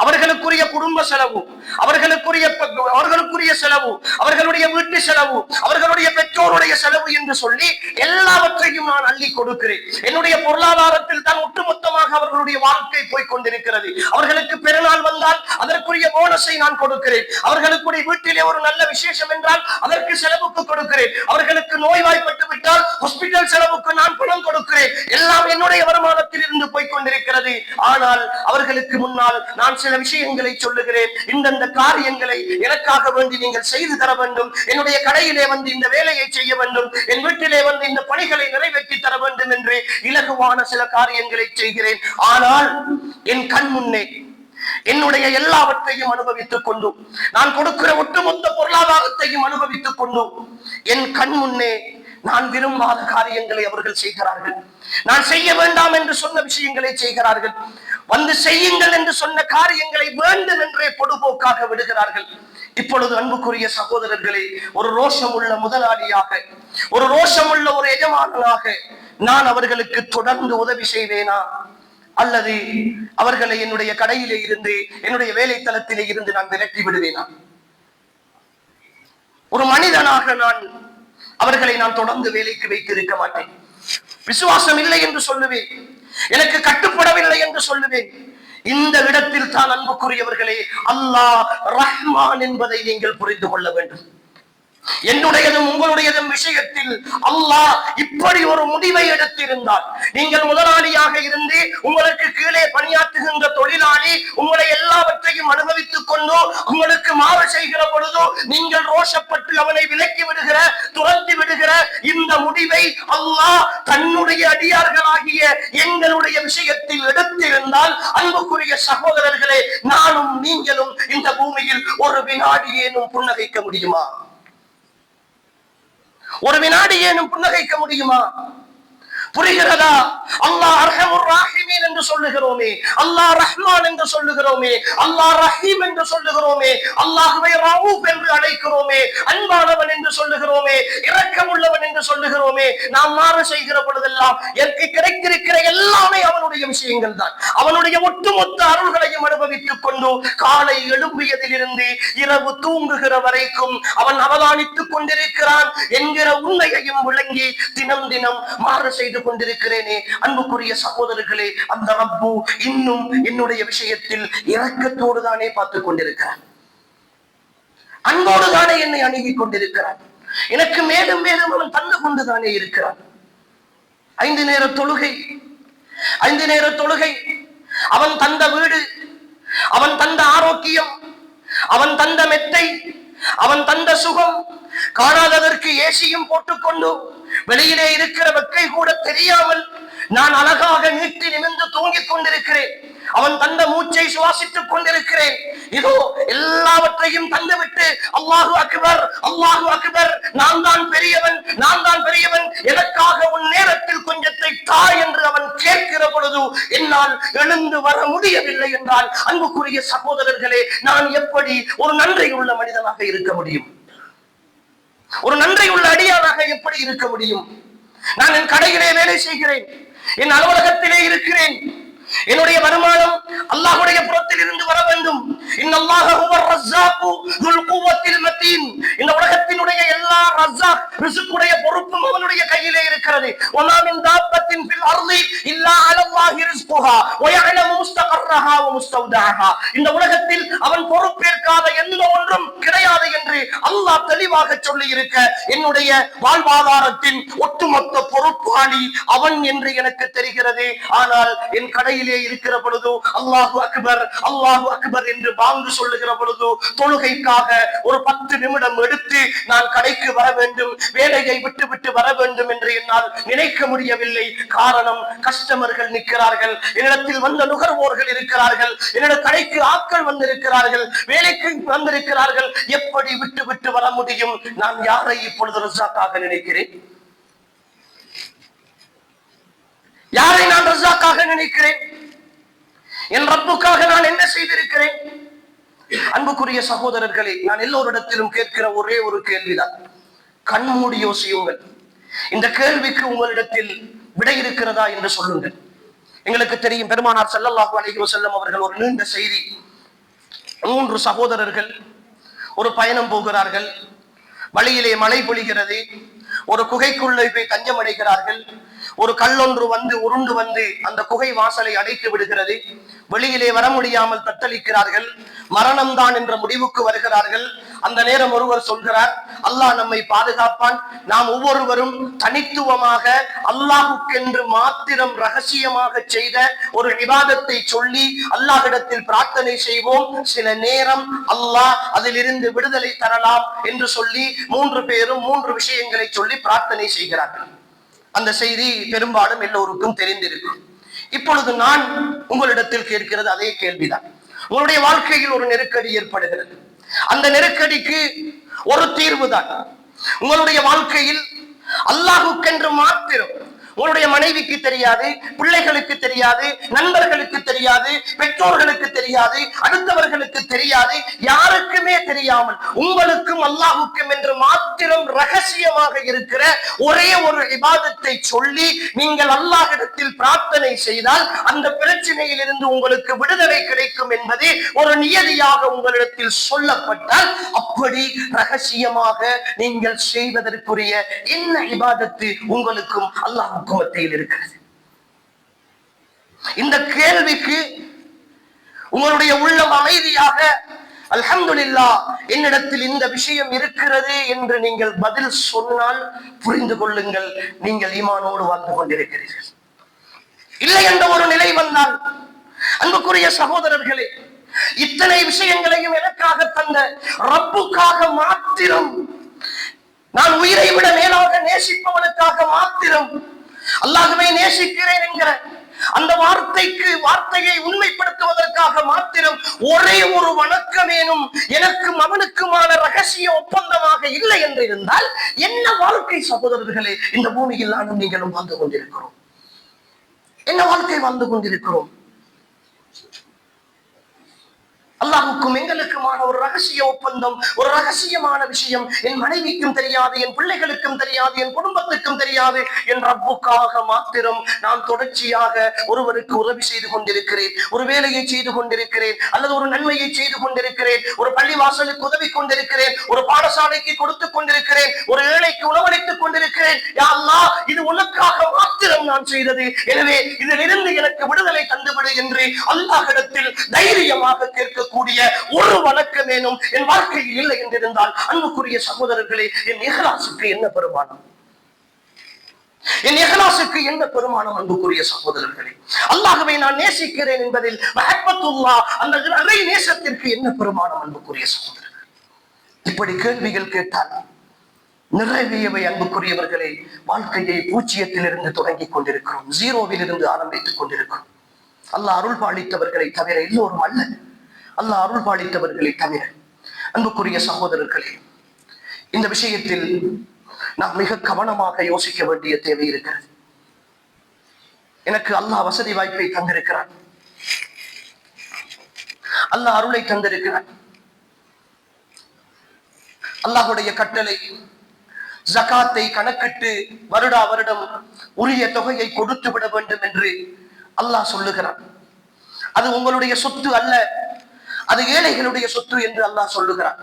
அவர்களுக்குரிய குடும்ப செலவு, அவர்களுக்குரிய செலவு, அவர்களுடைய வீட்டு செலவு, அவர்களுடைய பெற்றோருடைய செலவு என்று சொல்லி எல்லாவற்றையும் நான் அள்ளி கொடுக்கிறேன். என்னுடைய பொருளாதாரத்தில் தான் ஒட்டுமொத்தமாக அவர்களுடைய வாழ்க்கை போய் கொண்டிருக்கிறது. அவர்களுக்கு பெருநாள் வந்தால் அதற்குரிய போனஸை நான் கொடுக்கிறேன். அவர்களுக்குடைய வீட்டிலே ஒரு நல்ல விசேஷம் என்றால் அதற்கு செலவுக்கு கொடுக்கிறேன். அவர்களுக்கு நோய்வாய்ப்பட்டு விட்டால் ஹாஸ்பிட்டல் செலவுக்கு நான் பணம் கொடுக்கிறேன். எல்லாம் என்னுடைய வருமானத்தில் இருந்து போய் கொண்டிருக்கிறது. ஆனால் அவர்களுக்கு முன்னால் நான் சில விஷயங்களை சொல்லுகிறேன். இந்தந்த காரியங்களை எனக்காக வேண்டி நீங்கள் செய்து தர வேண்டும். என்னுடைய கடையிலே வந்து இந்த வேலையை செய்ய வேண்டும். என் வீட்டிலே வந்து இந்த பணிகளை நிறைவேற்றி தர வேண்டும் என்று இலகுவான சில காரியங்களை செய்கிறேன். ஆனால் என் கண் முன்னே என்னுடைய எல்லாவற்றையும் அனுபவித்துக் கொண்டு நான் கொடுக்கிற ஒட்டுமொத்த பொருளாதாரத்தையும் அனுபவித்துக் கொண்டு என் கண் முன்னே நான் விரும்பாத காரியங்களை அவர்கள் செய்கிறார்கள். நான் செய்ய வேண்டாம் என்று சொன்ன விஷயங்களை செய்கிறார்கள். வந்து செய்யுங்கள் என்று சொன்ன காரியங்களை வேண்டும் என்றே பொதுபோக்காக விடுகிறார்கள். இப்பொழுது அன்புக்குரிய சகோதரர்களே, ஒரு ரோஷமுள்ள முதலாளியாக, ஒரு ரோஷமுள்ள ஒரு எஜமானனாக நான் அவர்களுக்கு தொடர்ந்து உதவி செய்வேனா அல்லது அவர்களை என்னுடைய கடையிலே இருந்து என்னுடைய வேலை தளத்திலே இருந்து நான் விரட்டி விடுவேனா? ஒரு மனிதனாக நான் அவர்களை நான் தொடர்ந்து வேலைக்கு வைத்திருக்க மாட்டேன். விசுவாசம் இல்லை என்று சொல்லுவேன், எனக்கு கட்டுப்படவில்லை என்று சொல்லுவேன். இந்த இடத்தில் தான் அன்புக்குரியவர்களே அல்லாஹ் ரஹ்மான் என்பதை நீங்கள் புரிந்து கொள்ள வேண்டும். என்னுடையதும் உங்களுடையதும் விஷயத்தில் அல்லாஹ் இப்படி ஒரு முடிவை எடுத்திருந்தால், நீங்கள் முதலாளியாக இருந்து உங்களுக்கு கீழே பணியாற்றுகின்ற தொழிலாளி உங்களை எல்லாவற்றையும் அனுபவித்துக் கொண்டு உங்களுக்கு மாறு செய்கிற பொழுது நீங்கள் ரோஷப்பட்டு அவனை விலக்கி விடுகிற, துரத்தி விடுகிற இந்த முடிவை அல்லாஹ் தன்னுடைய அடியார்களாகிய எங்களுடைய விஷயத்தில் எடுத்திருந்தால், அன்புக்குரிய சகோதரர்களே, நானும் நீங்களும் இந்த பூமியில் ஒரு வினாடி ஏனும் புன்னகைக்க முடியுமா? ஒரு வினாடி ஏனும் புன்னகைக்க முடியுமா? புரிகிறதா? அல்லாஹ் அர்ஹமுர் ராஹிமீன் என்று சொல்லுகிறோமே, அல்லாஹ் ரஹ்மான் என்று சொல்லுகிறோமே, அல்லாஹ் ரஹீம் என்று சொல்லுகிறோமே, அல்லாஹ்வை ரவுஃப் என்று அழைக்கிறோமே, அன்பானவன் என்று சொல்லுகிறோமே, இரக்கமுள்ளவன் என்று சொல்லுகிறோமே. நாம் மாறு செய்கிற பொழுதெல்லாம் எனக்கு கிடைத்திருக்கிற எல்லாமே அவனுடைய விஷயங்கள் தான். அவனுடைய ஒட்டுமொத்த அருள்களையும் அனுபவித்துக் கொண்டு காலை எழும்பியதிலிருந்து இரவு தூங்குகிற வரைக்கும் அவன் அவதானித்துக் கொண்டிருக்கிறான் என்கிற உண்மையையும் விளங்கி தினம் தினம் மாறு செய்து கொண்டிருக்கிறேனே. அன்புக்குரிய சகோதரர்களே, அந்த ரப்பு இன்னும் என்னுடைய விஷயத்தில் இரக்கத்தோடு தானே பார்த்துக் கொண்டிருக்கிறார், அன்போடு தானே என்னை அணுகிக் கொண்டிருக்கிறார். எனக்கு மேலும் மேலும் அவன் தந்து கொண்டுதானே இருக்கிறான். 5 நேர தொழுகை, 5 நேர தொழுகை, அவன் தந்த வீடு, அவன் தந்த ஆரோக்கியம், அவன் தந்த மெத்தை, அவன் தந்த சுகம், காணாததற்கு ஏசியும் போட்டுக்கொண்டு வெளியிலே இருக்கிற வெக்கை கூட தெரியாமல் நான் அழகாக நீட்டி நிமிர்ந்து தூங்கிக் கொண்டிருக்கிறேன். அவன் தந்த மூச்சை சுவாசித்துக் கொண்டிருக்கிறேன். இதோ எல்லாவற்றையும் தந்துவிட்டு அல்லாஹு அக்பர், அல்லாஹு அக்பர், நான் தான் பெரியவன், நான் தான் பெரியவன், எனக்காக உன் நேரத்தில் கொஞ்சத்தை தா என்று அவன் கேட்கிற பொழுது என்னால் எழுந்து வர முடியவில்லை என்றால், அன்புக்குரிய சகோதரர்களே, நான் எப்படி ஒரு நன்றி உள்ள மனிதனாக இருக்க முடியும்? ஒரு நன்றி உள்ள அடியானாக எப்படி இருக்க முடியும்? நான் என் கடையிலே வேலை செய்கிறேன், என் அலுவலகத்திலே இருக்கிறேன், என்னுடைய வருமானம் அல்லாஹ்வுடைய புறத்தில் இருந்து வர வேண்டும். இன்னல்லாஹ ஹுவர் ரஸ்ஸாகு துல் குவத்தில் மதீன். இந்த உலகத்தினுடைய எல்லா ரஸ்ஸாக் ரிஸ்குடைய பொறுப்பும் அவனுடைய கையிலே இருக்கிறது. வமா மின் தாபத்தின் ஃபில் அர்தி இல்லா அலல்லாஹி ரிஸ்குஹா வ யஅலமு முஸ்தகர்ரஹா வ முஸ்தௌதஹா. இந்த உலகத்தில் அவன் பொறுப்பேற்காத எந்த ஒன்றும் கிடையாது என்று அல்லாஹ் தெளிவாக சொல்லி இருக்க, என்னுடைய வாழ்வாதாரத்தின் ஒட்டுமொத்த பொறுப்பாளி அவன் என்று எனக்கு தெரிகிறது. ஆனால் என் கடையிலே இருக்கிற பொழுது அல்லாஹு அக்பர் அல்லாஹு அக்பர் என்று பாங்கு சொல்லுகிற பொழுது தொழுகைக்காக ஒரு 10 நிமிடம் எடுத்து நான் கடைக்கு வர வேண்டும், வேலையை விட்டு வர வேண்டும் என்று என்னால் நினைக்க முடியவில்லை. காரணம், கஸ்டமர்கள் நிற்கிறார்கள், என்னிடத்தில் வந்த நுகர்வோர்கள் இருக்கிறார்கள், என்னோட கடைக்கு ஆட்கள் வந்திருக்கிறார்கள், வேலைக்கு வந்திருக்கிறார்கள். எப்படி விட்டு வர முடியும்? நான் யாரை இப்பொழுது ரஸாக்காக நினைக்கிறேன்? யாரை நான் ரஸாக்காக நினைக்கிறேன்? என் ரப்புக்காக நான் என்ன செய்திருக்கிறேன்? அன்புக்குரிய சகோதரர்களே, நான் எல்லோரிடத்திலும் கேட்கிற ஒரே ஒரு கேள்விதான். கண்மூடி யோசியுங்கள். இந்த கேள்விக்கு உங்களிடத்தில் விடை இருக்கிறதா என்று சொல்லுங்கள். எங்களுக்கு தெரியும், பெருமானார் ஸல்லல்லாஹு அலைஹி வஸல்லம் அவர்கள் ஒரு நீண்ட செய்தி. 3 சகோதரர்கள் ஒரு பயணம் போகிறார்கள். வழியிலே மழை பொழிகிறது. ஒரு குகைக்குள்ளே போய் தஞ்சம் அடைகிறார்கள். ஒரு கல்லொன்று வந்து உருண்டு வந்து அந்த குகை வாசலை அடைத்து விடுகிறது. வெளியிலே வர முடியாமல் தத்தளிக்கிறார்கள். மரணம்தான் என்ற முடிவுக்கு வருகிறார்கள். அந்த நேரம் ஒருவர் சொல்கிறார், அல்லாஹ் நம்மை பாதுகாப்பான், நாம் ஒவ்வொருவரும் தனித்துவமாக அல்லாஹுக்கென்று மாத்திரம் ரகசியமாக செய்த ஒரு இபாதத்தை சொல்லி அல்லாஹ்விடத்தில் பிரார்த்தனை செய்வோம், சில நேரம் அல்லாஹ் அதிலிருந்து விடுதலை தரலாம் என்று சொல்லி 3 பேரும் 3 விஷயங்களை சொல்லி பிரார்த்தனை செய்கிறார்கள். அந்த செய்தி பெரும்பாலும் எல்லோருக்கும் தெரிந்திருக்கும். இப்பொழுது நான் உங்களிடத்தில் கேட்கிறது அதே கேள்விதான். உங்களுடைய வாழ்க்கையில் ஒரு நெருக்கடி ஏற்படுகிறது. அந்த நெருக்கடிக்கு ஒரு தீர்வு தான். உங்களுடைய வாழ்க்கையில் அல்லாஹுக்கென்று மாத்திரம், உங்களுடைய மனைவிக்கு தெரியாது, பிள்ளைகளுக்கு தெரியாது, நண்பர்களுக்கு தெரியாது, பெற்றோர்களுக்கு தெரியாது, அடுத்தவர்களுக்கு தெரியாது, யாருக்குமே தெரியாமல் உங்களுக்கும் அல்லாஹுக்கும் என்று மாத்திரம் ரகசியமாக இருக்கிற ஒரே ஒரு இபாதத்தை சொல்லி நீங்கள் அல்லாஹ்விடத்தில் பிரார்த்தனை செய்தால் அந்த பிரச்சனையில் இருந்து உங்களுக்கு விடுதலை கிடைக்கும் என்பது ஒரு நியதியாக உங்களிடத்தில் சொல்லப்பட்டால், அப்படி ரகசியமாக நீங்கள் செய்வதற்குரிய என்ன இபாதத்து உங்களுக்கும் அல்லாஹ் மத்தியில் இருக்கிறது? இந்த கேள்விக்கு உங்களுடைய உள்ளம் அமைதியாக அல்ஹம்துலில்லாஹ் என்னிடத்தில் இந்த விஷயம் இருக்கிறது என்று நீங்கள் பதில் சொன்னால் புரிந்து கொள்ளுங்கள், நீங்கள் ஈமானோடு வாழ்ந்து கொண்டிருக்கிறீர்கள். இல்லை என்ற ஒரு நிலை வந்தால், அன்புக்குரிய சகோதரர்களே, இத்தனை விஷயங்களையும் எனக்காக தந்த ரப்புக்காக மாத்திரம், நான் உயிரை விட மேலாக நேசிப்பவனுக்காக மாத்திரம், அல்லாஹ்வை நேசிக்கிறேன் என்கிற அந்த வார்த்தையை உண்மைப்படுத்துவதற்காக மாத்திரம் ஒரே ஒரு வணக்கமேனும் எனக்கும் அவனுக்குமான ரகசிய ஒப்பந்தமாக இல்லை என்று இருந்தால் என்ன வாழ்க்கை சகோதரர்களே இந்த பூமியில் நானும் நீங்களும் வாழ்ந்து கொண்டிருக்கிறோம்? என்ன வாழ்க்கை வாழ்ந்து கொண்டிருக்கிறோம்? அல்லாஹுக்கும் எங்களுக்குமான ஒரு ரகசிய ஒப்பந்தம், ஒரு ரகசியமான விஷயம் என் மனைவிக்கும் தெரியாது, என் பிள்ளைகளுக்கும் தெரியாது, என் குடும்பத்துக்கும் தெரியாது. என் ரப்புக்காக மாத்திரம் நான் தொடர்ச்சியாக ஒருவருக்கு உதவி செய்து கொண்டிருக்கிறேன், ஒரு வேலையை செய்து கொண்டிருக்கிறேன், அல்லது ஒரு நன்மையை செய்து கொண்டிருக்கிறேன், ஒரு பள்ளிவாசலுக்கு உதவி கொண்டிருக்கிறேன், ஒரு பாடசாலைக்கு கொடுத்துக் கொண்டிருக்கிறேன், ஒரு ஏழைக்கு உணவளித்துக் கொண்டிருக்கிறேன். யா அல்லாஹ், இது உனக்காக மாத்திரம் நான் செய்தது, எனவே இதிலிருந்து எனக்கு விடுதலை தந்துவிடு என்று அல்லாஹ்விடத்தில் தைரியமாக கேட்க கூடிய ஒரு வணக்கமேனும் என் வாழ்க்கையில் இல்லை என்றிருந்தால், அன்புக்குரிய சகோதரர்களே, என் இஹ்லாஸுக்கு என்ன பெருமானம்? என் இஹ்லாஸுக்கு என்ன பெருமானம்? அன்புக்குரிய சகோதரர்களே, அல்லாஹ்வை நான் நேசிக்கிறேன் என்பதில் மஹப்பத்துல்லாஹ், அந்த அரை நேசத்திற்கு என்ன பெருமானம்? அன்புக்குரிய சகோதரர்களே, இப்படி கேள்விகள் கேட்டால் நிறைவேவை அன்புக்குரியவர்களே, வாழ்க்கையை பூஜ்ஜியத்திலிருந்து தொடங்கிக் கொண்டிருக்கிறோம், ஜீரோவில் இருந்து ஆரம்பித்துக் கொண்டிருக்கிறோம். அல்லாஹ் அருள் பாலித்தவர்களை தவிர எல்லோரும் அல்ல, அல்லாஹ் அருள் பாலித்தவர்களை தவிர. அன்புக்குரிய சகோதரர்களே, இந்த விஷயத்தில் நாம் மிக கவனமாக யோசிக்க வேண்டிய தேவை இருக்கிறது. எனக்கு அல்லாஹ் வசதி வாய்ப்பை தந்திருக்கிறான், அல்லாஹ் அருளை தந்திருக்கிறான். அல்லாஹுடைய கட்டளை ஜகாத்தை கணக்கிட்டு வருடா வருடம் உரிய தொகையை கொடுத்து விட வேண்டும் என்று அல்லாஹ் சொல்லுகிறான். அது உங்களுடைய சொத்து அல்ல, அது ஏழைகளுடைய சொத்து என்று அல்லாஹ் சொல்லுகிறான்.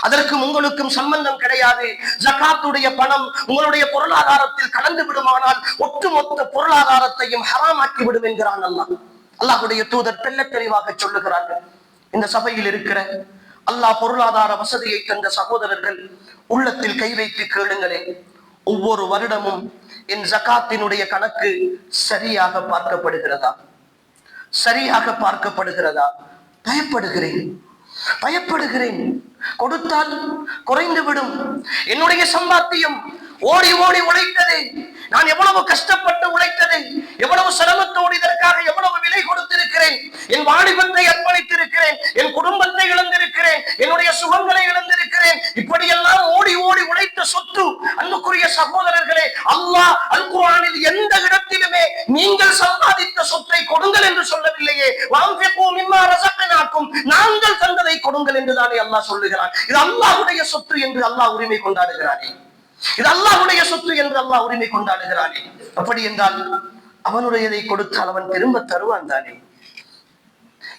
அதற்கும் உங்களுக்கும் சம்பந்தம் கிடையாது. ஜகாத்துடைய பணம் உங்களுடைய பொருளாதாரத்தில் கலந்து விடுமானால் ஒட்டுமொத்த பொருளாதாரத்தையும் ஹராமாக்கி விடும் என்கிறான் அல்லாஹ். அல்லாஹ்வுடைய தூதர் தெள்ள தெளிவாக சொல்லுகிறார்கள். இந்த சபையில் இருக்கிற அல்லாஹ் பொருளாதார வசதியை தந்த சகோதரர்கள் உள்ளத்தில் கை வைத்து கேளுங்களேன். ஒவ்வொரு வருடமும் என் ஜகாத்தினுடைய கணக்கு சரியாக பார்க்கப்படுகிறதா? சரியாக பார்க்கப்படுகிறதா? பயப்படுகிறேன். கொடுத்தால் குறைந்துவிடும். என்னுடைய சம்பாத்தியம் ஓடி ஓடி உழைத்தது, நான் எவ்வளவு கஷ்டப்பட்டு உழைத்தது, எவ்வளவு சிரமத்தோடு இதற்காக எவ்வளவு விலை கொடுத்திருக்கிறேன், என் வாலிபத்தை அர்ப்பணித்திருக்கிறேன், என் குடும்பத்தை இழந்திருக்கிறேன், என்னுடைய சுகங்களை இழந்திருக்கிறேன். இப்படியெல்லாம் ஓடி ஓடி உழைத்த சொத்து. அன்புக்குரிய சகோதரர்களே, அல்லாஹ் அல் குர்ஆனில் எந்த இடத்திலுமே நீங்கள் சம்பாதித்த சொத்தை கொடுங்கள் என்று சொல்லவில்லையே. வஅன்ஃபிகூ மிம்மா ரஸக்னாக்கும், நாங்கள் தந்ததை கொடுங்கள் என்று தானே அல்லாஹ் சொல்லுகிறான். இது அல்லாஹ்வுடைய சொத்து என்று அல்லாஹ் உரிமை கொண்டாடுகிறானே. இது அல்லாஹ்வுடைய சொத்து என்று அல்லாஹ் உரிமை கொண்டாடுகிறானே. அப்படி என்றால் அவனுடையதை கொடுத்தால் அவன் திரும்ப தருவான் தானே.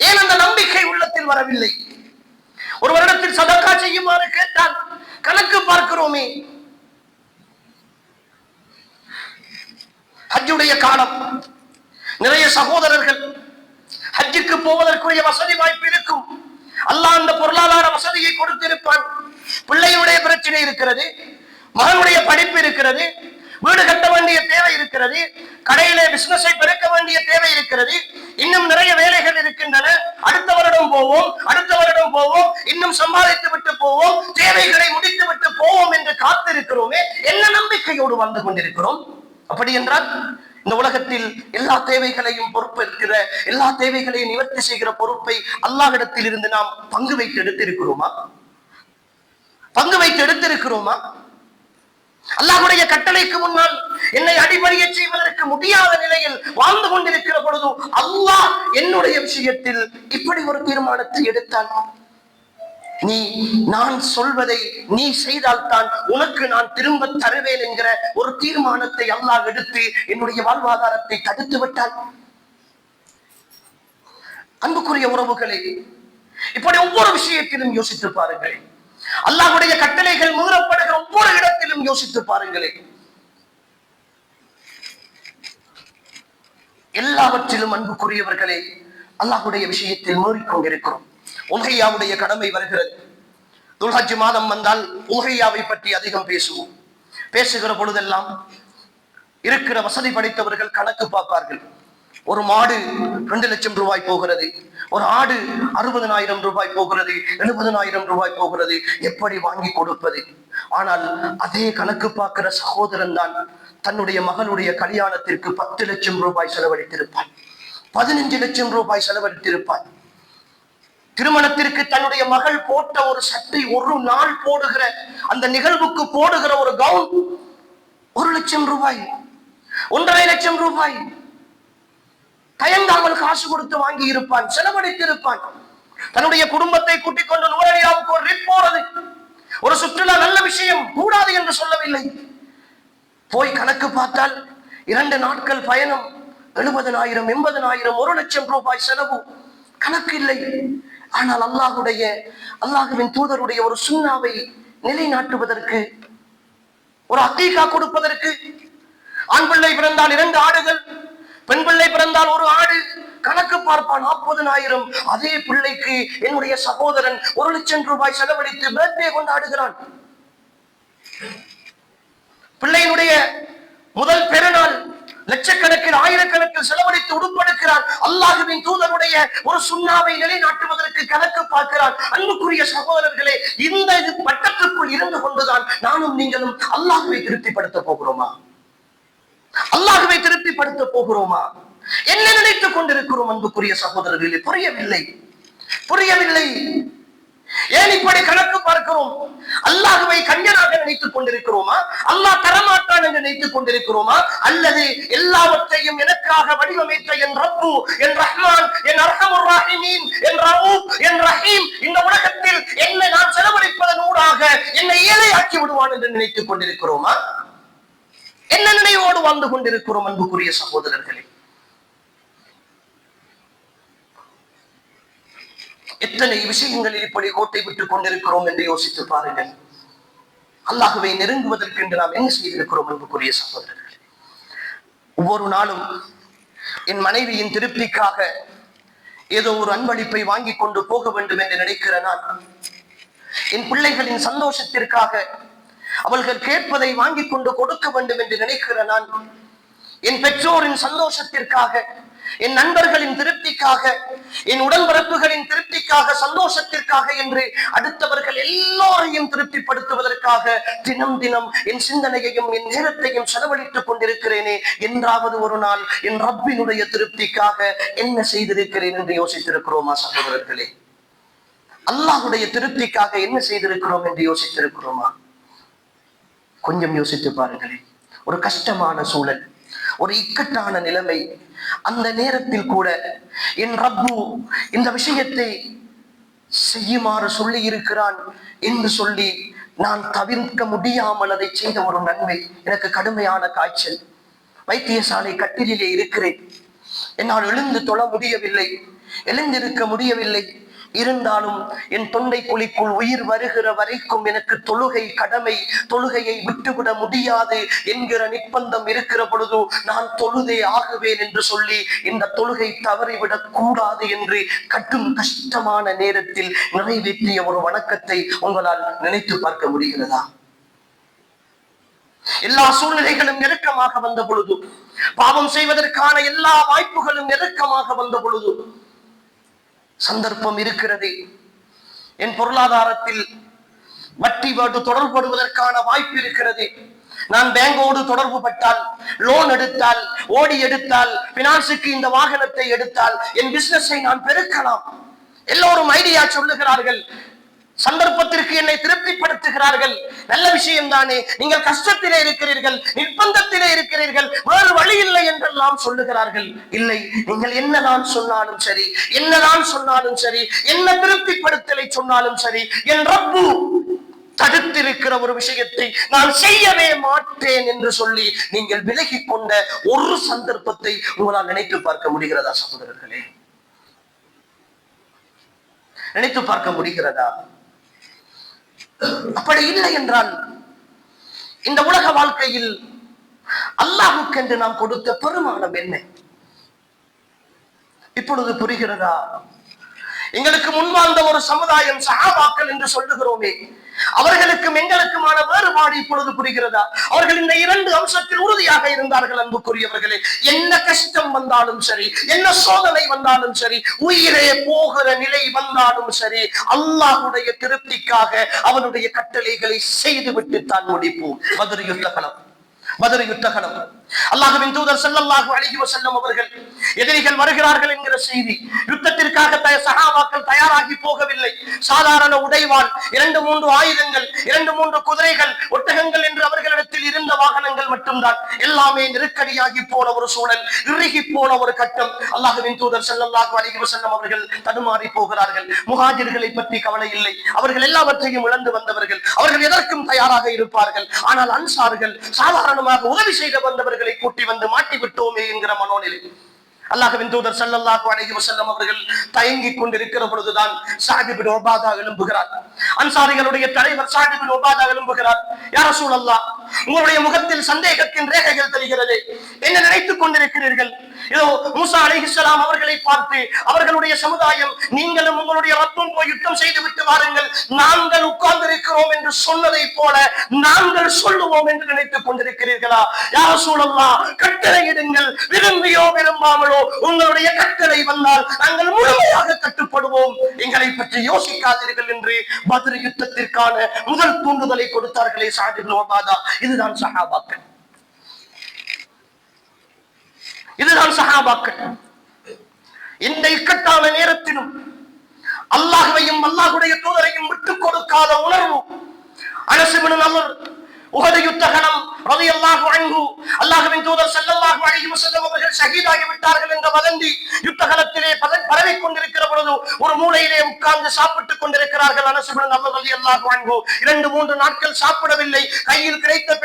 ஏன் அந்த நம்பிக்கை உள்ளத்தில் வரவில்லை? ஒரு வருடத்தில் சதக்கா செய்யுமாறு கேட்டால் கணக்கு பார்க்கிறோமே. ஹஜ்ஜுடைய காலம், நிறைய சகோதரர்கள் ஹஜ்ஜுக்கு போவதற்குரிய வசதி வாய்ப்பு இருக்கும். அல்லாஹ் அந்த பொருளாதார வசதியை கொடுத்திருப்பான். பிள்ளையுடைய பிரச்சனை இருக்கிறது, மகனுடைய படிப்பு இருக்கிறது, வீடு கட்ட வேண்டிய தேவை இருக்கிறது, கடையிலே பிசினஸை பெருக்க வேண்டிய தேவை இருக்கிறது, இன்னும் நிறைய வேலைகள் இருக்கின்றன. அடுத்த வருடம் போவோம், இன்னும் சம்பாதித்து விட்டு போவோம், தேவைகளை முடித்து விட்டு போவோம் என்று காத்திருக்கிறோமே. என்ன நம்பிக்கையோடு வாழ்ந்து கொண்டிருக்கிறோம்? அப்படி என்றால் இந்த உலகத்தில் எல்லா தேவைகளையும் பொறுப்பேற்கிற, எல்லா தேவைகளையும் நிவர்த்தி செய்கிற பொறுப்பை அல்லாஹ்விடத்தில் இருந்து நாம் பங்கு வைத்து எடுத்திருக்கிறோமா? அல்லாஹ்வுடைய கட்டளைக்கு முன்னால் என்னை அடிபணிய செய்வதற்கு முடியாத நிலையில் வாழ்ந்து கொண்டிருக்கிற பொழுது அல்லாஹ் என்னுடைய விஷயத்தில் இப்படி ஒரு தீர்மானத்தை எடுத்தான். நான் சொல்வதை நீ செய்தால்தான் உனக்கு நான் திரும்ப தருவேன் என்கிற ஒரு தீர்மானத்தை அல்லாஹ் எடுத்து என்னுடைய வாழ்வாதாரத்தை தடுத்து விட்டான். அன்புக்குரிய உறவுகளே, இப்படி ஒவ்வொரு விஷயத்திலும் யோசித்து பாருங்கள். அல்லாஹ்வுடைய கட்டளைகள் மீறப்படுகிற ஒவ்வொரு இடத்திலும் யோசித்து பாருங்களேன். எல்லாவற்றிலும் அன்புக்குரியவர்களே, அல்லாஹ்வுடைய விஷயத்தில் மீறிக்கொண்டிருக்கிறோம். உல்ஹிய்யாவுடைய கடமை வருகிறது. துல்ஹஜ் மாதம் வந்தால் உல்ஹிய்யாவை பற்றி அதிகம் பேசுகிற பொழுதெல்லாம் இருக்கிற வசதி படைத்தவர்கள் கணக்கு பார்ப்பார்கள். ஒரு மாடு 2 லட்சம் ரூபாய் போகிறது, ஒரு ஆடு 60,000 ரூபாய் போகிறது, 70,000 ரூபாய் போகிறது. எப்படி வாங்கி கொடுப்பது? ஆனால் அதே கணக்கு பார்க்கிற சகோதரன் தான் தன்னுடைய மகளுடைய கல்யாணத்திற்கு 10 லட்சம் ரூபாய் செலவழித்திருப்பான், 15 லட்சம் ரூபாய் செலவழித்திருப்பான். திருமணத்திற்கு தன்னுடைய மகள் போட்ட ஒரு சட்டை, ஒரு நாள் போடுகிற அந்த நிகழ்வுக்கு போடுகிற ஒரு கவுன் 1 லட்சம் ரூபாய், 1.5 லட்சம் ரூபாய் தயங்காமல் காசு கொடுத்து வாங்கி இருப்பான், செலவழித்திருப்பான். தன்னுடைய குடும்பத்தை கூட்டிக் கொண்டு நூறடியாவுக்கு ஒரு ட்ரிப் போறது, ஒரு சுற்றுலா நல்ல விஷயம், கூடாது என்று சொல்லவில்லை. போய் கணக்கு பார்த்தால் 2 நாட்கள் பயணம், 70,000, 80,000, 1 லட்சம் ரூபாய் செலவு, கணக்கு இல்லை. ஆனால் அல்லாஹ்வின் தூதருடைய ஒரு சுன்னாவை நிலைநாட்டுவதற்கு, ஒரு அகீகா கொடுப்பதற்கு, ஆண் பிள்ளை பிறந்தால் 2 ஆடுகள், பெண் பிள்ளை பிறந்தால் 1 ஆடு, கணக்கு பார்ப்பான் 40,000. அதே பிள்ளைக்கு என்னுடைய சகோதரன் 1 லட்சம் ரூபாய் செலவழித்து பர்த்டே கொண்டாடுகிறான். பிள்ளையினுடைய முதல் பெருநாள் லட்சக்கணக்கில், ஆயிரக்கணக்கில் செலவழித்து உடுப்படுக்கிறான். அல்லாஹ்வின் தூதருடைய ஒரு சுன்னாவை நிலைநாட்டுவதற்கு கணக்கு பார்க்கிறான். அன்புக்குரிய சகோதரர்களே, இந்த பட்டத்துக்குள் இருந்து கொண்டுதான் நானும் நீங்களும் அல்லாஹ்வை திருப்திப்படுத்த போகிறோமா? அல்லாஹ்வை திருப்திப்படுத்த போகிறோமா? என்ன நினைத்துக் கொண்டிருக்கிறோம்? அன்புக்குரிய சகோதரர்களே, புரியவில்லை. ஏன் இப்படி கணக்கு பார்க்கிறோம்? அல்லாஹ்வை கஞ்சனாக நினைத்துக் கொண்டிருக்கிறோமா? அல்லாஹ் தரமாட்டான் என்று நினைத்துக் கொண்டிருக்கிறோமா? அல்லது எல்லாவற்றையும் எனக்காக வடிவமைத்த என் ரப்பு, என் ரஹ்மான், என் அர்ஹமுர் ராஹிமீன், என் ரഊப், என் ரஹீம் இந்த உலகத்தில் என்னை நான் செலவழிப்பதன் ஊடாக என்னை ஏழையாக்கி விடுவான் என்று நினைத்துக் கொண்டிருக்கிறோமா? என்ன நினைவோடு வாழ்ந்து கொண்டிருக்கிறோம்? அன்புக்குரிய சகோதரர்களே, எத்தனை விஷயங்களில் இப்படி கோட்டை விட்டுக் கொண்டிருக்கிறோம் என்று யோசித்து பாருங்கள். அல்லாஹ்வை நெருங்குவதற்கு என்று நாம் என்ன செய்திருக்கிறோம் என்புக்குரிய சகோதரர்கள். ஒவ்வொரு நாளும் என் மனைவியின் திருப்திக்காக ஏதோ ஒரு அன்பளிப்பை வாங்கி கொண்டு போக வேண்டும் என்று நினைக்கிற நான், என் பிள்ளைகளின் சந்தோஷத்திற்காக அவர்கள் கேட்பதை வாங்கி கொண்டு கொடுக்க வேண்டும் என்று நினைக்கிற நான், என் பெற்றோரின் சந்தோஷத்திற்காக, என் நண்பர்களின் திருப்திக்காக, என் உடன்பிறப்புகளின் திருப்திக்காக, சந்தோஷத்திற்காக என்று அடுத்தவர்கள் எல்லோரையும் திருப்திப்படுத்துவதற்காக தினம் தினம் என் சிந்தனையையும் என் நேரத்தையும் செலவழித்துக் கொண்டிருக்கிறேனே, என்றாவது ஒரு நாள் என் ரப்பினுடைய திருப்திக்காக என்ன செய்திருக்கிறேன் என்று யோசித்திருக்கிறோமா சகோதரர்களே? அல்லாஹ்வுடைய திருப்திக்காக என்ன செய்திருக்கிறோம் என்று யோசித்திருக்கிறோமா? கொஞ்சம் யோசித்து பாருங்களேன். ஒரு கஷ்டமான சூழல், ஒரு இக்கட்டான நிலைமை, அந்த நேரத்தில் கூட என் ரப்பு இந்த விஷயத்தை செய்யுமாறு சொல்லி இருக்கிறான் என்று சொல்லி நான் தவிர்க்க முடியாமல் அதை செய்த ஒரு நன்மை. எனக்கு கடுமையான காய்ச்சல், வைத்தியசாலை கட்டிலே இருக்கிறேன், என்னால் எழுந்து தொழ முடியவில்லை, எழுந்திருக்க முடியவில்லை. இருந்தாலும் என் தொண்டை குழிக்குள் உயிர் வருகிற வரைக்கும் எனக்கு தொழுகை கடமை, தொழுகையை விட்டுவிட முடியாது என்கிற நிர்பந்தம் இருக்கிற பொழுது நான் தொழுதே ஆகுவேன் என்று சொல்லி இந்த தொழுகை தவறிவிடக் கூடாது என்று கடும் கஷ்டமான நேரத்தில் நிறைவேற்றிய ஒரு வணக்கத்தை உங்களால் நினைத்து பார்க்க முடிகிறதா? எல்லா சூழ்நிலைகளும் நெருக்கமாக வந்த பொழுது, பாவம் செய்வதற்கான எல்லா வாய்ப்புகளும் நெருக்கமாக வந்த பொழுது, சந்தர்ப்பம் இருக்கிறது, என் பொருளாதாரத்தில் வட்டி வாட்டு தொடர்படுவதற்கான வாய்ப்பு இருக்கிறது, நான் பேங்கோடு தொடர்பு பட்டால், லோன் எடுத்தால், ஓடி எடுத்தால், பினான்ஸுக்கு இந்த வாகனத்தை எடுத்தால் என் பிசினஸை நான் பெருக்கலாம். எல்லோரும் ஐடியா சொல்லுகிறார்கள், சந்தர்ப்பத்திற்கு என்னை திருப்திப்படுத்துகிறார்கள். நல்ல விஷயம் தானே, நீங்கள் கஷ்டத்திலே இருக்கிறீர்கள், நிர்பந்தத்திலே இருக்கிறீர்கள், வேறு வழி இல்லை என்றெல்லாம் சொல்லுகிறார்கள். இல்லை, நீங்கள் என்னதான் சொன்னாலும் சரி, என்னதான் சொன்னாலும் சரி, என்ன திருப்திப்படுத்தலை சொன்னாலும் சரி, என் ரப்பு தடுத்திருக்கிற ஒரு விஷயத்தை நான் செய்யவே மாட்டேன் என்று சொல்லி நீங்கள் விலகி கொண்ட ஒரு சந்தர்ப்பத்தை உங்களால் நினைத்து பார்க்க முடிகிறதா சகோதரர்களே? நினைத்து பார்க்க முடிகிறதா? அப்படி இல்லை என்றால் இந்த உலக வாழ்க்கையில் அல்லாஹ்வுக்கு என்று நாம் கொடுத்த பெருமானம் என்ன? இப்பொழுது புரிகிறதா? எங்களுக்கு முன்வாழ்ந்த ஒரு சமுதாயம் சஹாபாக்கள் என்று சொல்லுகிறோமே, அவர்களுக்கும் எங்களுக்குமான வேறுபாடு இப்பொழுது புரிகிறதா? அவர்கள் இந்த இரண்டு அம்சத்தில் உறுதியாக இருந்தார்கள். அன்புக்குரியவர்களே, என்ன கஷ்டம் வந்தாலும் சரி, என்ன சோதனை வந்தாலும் சரி, உயிரே போகிற நிலை வந்தாலும் சரி, அல்லாஹ்வுடைய திருப்திக்காக அவனுடைய கட்டளைகளை செய்துவிட்டு தான் முடிப்போம். பத்ர் யுத்தகலம், பத்ர் யுத்தகலம், அல்லாஹ்வின் தூதர் ஸல்லல்லாஹு அலைஹி வஸல்லம் அவர்கள் எதிரிகள் வருகிறார்கள் என்கிற செய்தி, யுத்தத்திற்காக சஹாபாக்கள் தயாராகி போகவில்லை. சாதாரண உடைவாள், 2-3 ஆயுதங்கள், 2-3 குதிரைகள், ஒட்டகங்கள் என்று அவர்களிடத்தில் இருந்த வாகனங்கள் மட்டும்தான். எல்லாமே நெருக்கடியாகி போன ஒரு சூழல், இறுகி போன ஒரு கட்டம். அல்லாஹ்வின் தூதர் ஸல்லல்லாஹு அலைஹி வஸல்லம் அவர்கள் தடுமாறி போகிறார்கள். முஹாஜிர்களை பற்றி கவலை இல்லை, அவர்கள் எல்லாவற்றையும் இழந்து வந்தவர்கள், அவர்கள் எதற்கும் தயாராக இருப்பார்கள். ஆனால் அன்சார்கள் சாதாரணமாக உதவி செய்த வந்தவர்கள் கூட்டி வந்து மாட்டி விட்டோமே என்கிற மனோநிலை. அல்லாஹ்வின் தூதர் ஸல்லல்லாஹு அலைஹி வஸல்லம் அவர்கள் தயங்கிக் கொண்டிருக்கிற பொழுதுதான் ஸஅத் இப்னு உபாதா எழும்புகிறார். அன்சாரிகளுடைய தலைவர் ஸஅத் இப்னு உபாதா எழும்புகிறார். யா ரசூலல்லாஹ், உங்களுடைய முகத்தில் சந்தேகத்தின் ரேகைகள் தெரிகிறது, என்ன நினைத்துக் கொண்டிருக்கிறீர்கள்? இதோ மூசா அலைஹிஸ்ஸலாம் அவர்களை பார்த்து அவர்களுடைய சமுதாயம், நீங்களும் உங்களுடைய ரப்பும் போய் யுத்தம் செய்து விட்டு வாருங்கள், நாங்கள் உட்கார்ந்திருக்கிறோம் என்று சொன்னதை போல நாங்கள் சொல்லுவோம் என்று நினைத்துக் கொண்டிருக்கிறீர்களா? யா ரசூலல்லாஹ், கட்டளையிடுங்கள், விரும்பியோ விரும்பாமலோ உங்களுடைய கட்டளை வந்தால் நாங்கள் முழுமையாக கட்டுப்படுவோம், எங்களை பற்றி யோசிக்காதீர்கள் என்று பத்ர் யுத்தத்திற்கான முதல் தூண்டுதலை கொடுத்தார்களே ஸஅத் இப்னு உபாதா. இதுதான் சஹாபாக்கள், இதுதான் சஹாபாக்கள். இந்த இக்கட்டான நேரத்திலும் அல்லாஹ்வையும் அல்லாஹ்வுடைய தூதரையும் விட்டுக் கொடுக்காத உணர்வு. அனஸ் இப்னு நலர் உஹது யுத்தகலம் ரலியல்லாஹு அன்ஹு, அல்லாஹ்வின் தூதர் ஸல்லல்லாஹு அலைஹி வஸல்லம் அவர்கள் ஷஹீதாகி விட்டார்கள் என்ற வதந்தி யுத்தகலத்திலே பரவிக் கொண்டிருக்கிற பொழுது ஒரு மூலையிலே உட்கார்ந்து சாப்பிட்டுக் கொண்டிருக்கிறார்கள். அனஸ் இப்னு நலர் ரலியல்லாஹு அன்ஹு 2-3 நாட்கள் சாப்பிடவில்லை, கையில் கிடைத்த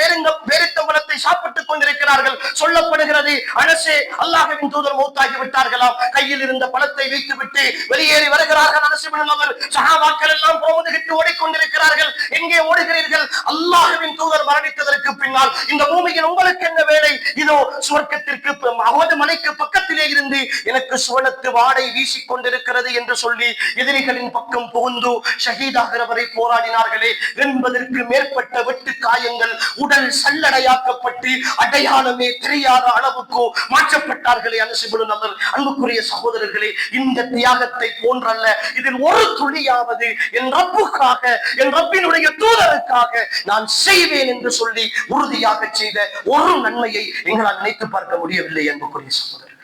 பேரித்தம்பழத்தை சாப்பிட்டுக் கொண்டிருக்கிறார்கள். சொல்லப்படுகிறது, அனஸே, அல்லாஹ்வின் தூதர் மௌத்தாகி விட்டார்களாம், கையில் இருந்த பழத்தை வைத்துவிட்டு வெளியேறி வருகிறார்கள். அனஸ் இப்னு நதர் சஹாபாக்கள் எல்லாம் புறமுதுகிட்டு ஓடிக்கொண்டிருக்கிறார்கள். எங்கே ஓடுகிறீர்கள்? அல்லாஹ்வின் தூதர் மரணித்ததற்கு பின்னால் இந்த பூமியில் உங்களுக்கு என்ன வேலை? இதோ சுவர்க்கத்திற்கு அவது மலைக்கு பக்கத்திலே இருந்து எனக்கு சுவனத்து வாடை வீசிக் கொண்டிருக்கிறது என்று சொல்லி எதிரிகளின் பக்கம் புகுந்து ஷஹீதாகிற வரை போராடினார்களே. 80ற்கு மேற்பட்ட வெட்டு காயங்கள், உடல் சல்லடையாக்கப்பட்டு அடையாளமே தெரியாத அளவுக்கு மாற்றப்பட்டார்களே அனஸ் இப்னு நதர். அன்புக்குரிய சகோதரர்களே, இந்த தியாகத்தை போன்றல்ல, இதில் ஒரு துளியாவது என் ரப்புக்காக, என் ரப்பினுடைய தூதருக்காக நான் செய்வேன் என்று சொல்லி உறுதியாக செய்த ஒரு நன்மையை எங்களால் நினைத்து பார்க்க முடியவில்லை. அன்புக்குரிய சகோதரர்களே,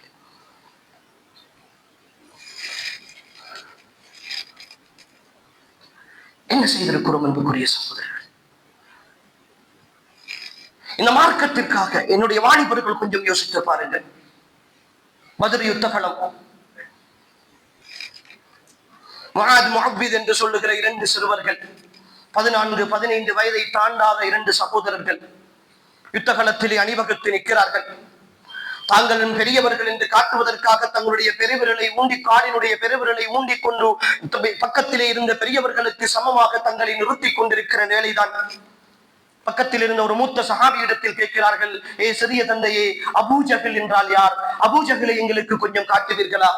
என்ன செய்திருக்கிறோம்? அன்புக்குரிய சகோதரர்கள், இந்த மார்க்கத்திற்காக என்னுடைய வாலிபர்கள் கொஞ்சம் யோசித்து பாருங்கள். பத்ர் யுத்த களம், முஆத் முஅவ்வித் என்று சொல்லுகிற 2 சிறுவர்கள், 14, 15 வயதை தாண்டாத 2 சகோதரர்கள் யுத்தகலத்திலே அணிவகுத்து நிற்கிறார்கள். தாங்களும் பெரியவர்கள் என்று காட்டுவதற்காக தங்களுடைய பெருவிரலை ஊண்டி, காலினுடைய பெருவிரலை ஊண்டி கொண்டு பக்கத்திலே இருந்த பெரியவர்களுக்கு சமமாக தங்களை நிறுத்தி கொண்டிருக்கிற வேலைதான். பக்கத்தில் இருந்த ஒரு மூத்த சஹாபியிடத்தில் கேட்கிறார்கள், ஏ சிறிய தந்தையே, அபூஜஹல் என்றால் யார்? அபூஜஹலை எங்களுக்கு கொஞ்சம் காட்டுவீர்களா?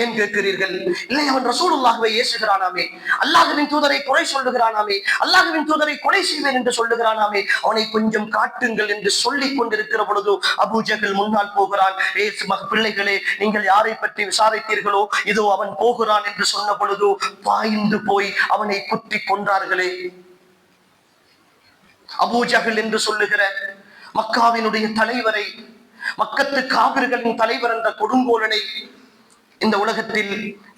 ஏன் கேட்கிறீர்கள்? இல்லை, அவன் ரசூலுல்லாஹ்வை ஏசுகிறானாமே, அல்லாஹ்வின் தூதரை கொலை சொல்லுகிறானாமே, அல்லாஹ்வின் தூதரை கொலை செய்வேன் என்று சொல்லுகிறானாமே, அவனை கொஞ்சம் காட்டுங்கள் என்று சொல்லிக் கொண்டிருக்கிற பொழுது அபூஜஹல் முன்னால் போகிறான். ஏ பிள்ளைகளே, நீங்கள் யாரை பற்றி விசாரித்தீர்களோ இதோ அவன் போகிறான் என்று சொன்ன பொழுது பாய்ந்து போய் அவனை குத்தி கொன்றார்களே. அபூஜஹல் என்று சொல்லுகிற மக்காவினுடைய தலைவரை, மக்கத்து காபிர்களின் தலைவர் என்ற கொடுங்கோலனை இந்த உலகத்தில்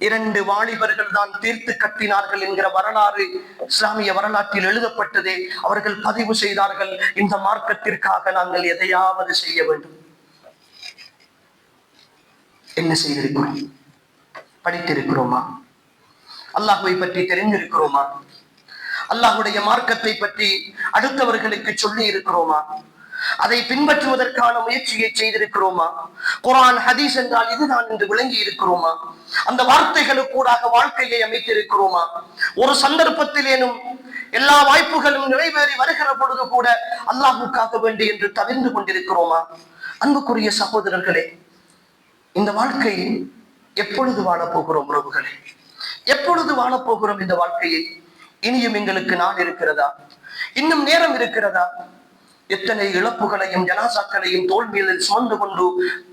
2 வாலிபர்கள் தான் தீர்த்து கட்டினார்கள் என்கிற வரலாறு இஸ்லாமிய வரலாற்றில் எழுதப்பட்டதே. அவர்கள் பதிவு செய்தார்கள், இந்த மார்க்கத்திற்காக நாங்கள் எதையாவது செய்ய வேண்டும். என்ன செய்திருக்கிறோம்? படித்திருக்கிறோமா? அல்லாஹ்வை பற்றி தெரிந்திருக்கிறோமா? அல்லாஹ்வுடைய மார்க்கத்தை பற்றி அடுத்தவர்களுக்கு சொல்லி இருக்கிறோமா? அதை பின்பற்றுவதற்கான முயற்சியை செய்திருக்கிறோமா? குர்ஆன் ஹதீஸ் என்றால் இதுதான் என்று விளங்கி இருக்கிறோமா? அந்த வார்த்தைகளுக்கூடாக வாழ்க்கையை அமைத்திருக்கிறோமா? ஒரு சந்தர்ப்பத்திலேனும் எல்லா வாய்ப்புகளும் நிறைவேறி வருகிற பொழுது கூட அல்லாஹ்வுக்காக வேண்டி என்று தவிர்ந்து கொண்டிருக்கிறோமா? அன்புக்குரிய சகோதரர்களே, இந்த வாழ்க்கை எப்பொழுது வாழப்போகிறோம்? உறவுகளே, எப்பொழுது வாழப்போகிறோம் இந்த வாழ்க்கையை? இனியும் எங்களுக்கு நாள் இருக்கிறதா? இன்னும் நேரம் இருக்கிறதா? எத்தனை இழப்புகளையும் ஜனாசாக்களையும் தோல் மீது சுமந்து கொண்டு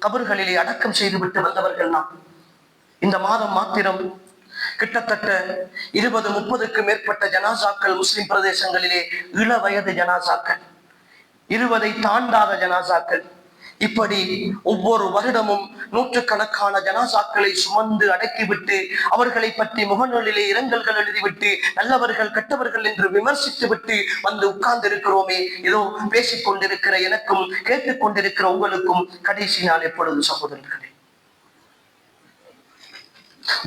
கபர்களிலே அடக்கம் செய்துவிட்டு வந்தவர்கள் நாம். இந்த மாதம் மாத்திரம் கிட்டத்தட்ட 20-30க்கு மேற்பட்ட ஜனாசாக்கள் முஸ்லிம் பிரதேசங்களிலே, இள வயது ஜனாசாக்கள், 20ஐ தாண்டாத ஜனாசாக்கள், இப்படி ஒவ்வொரு வருடமும் நூற்றுக்கணக்கான ஜனாசாக்களை சுமந்து அடக்கிவிட்டு அவர்களை பற்றி முகநூலிலே இரங்கல்கள் எழுதிவிட்டு நல்லவர்கள் கெட்டவர்கள் என்று விமர்சித்து விட்டு வந்து உட்கார்ந்து இருக்கிறோமே. ஏதோ பேசிக் கொண்டிருக்கிற எனக்கும் கேட்டுக்கொண்டிருக்கிற உங்களுக்கும் கடைசி நாள் எப்பொழுது சகோதரர்களே?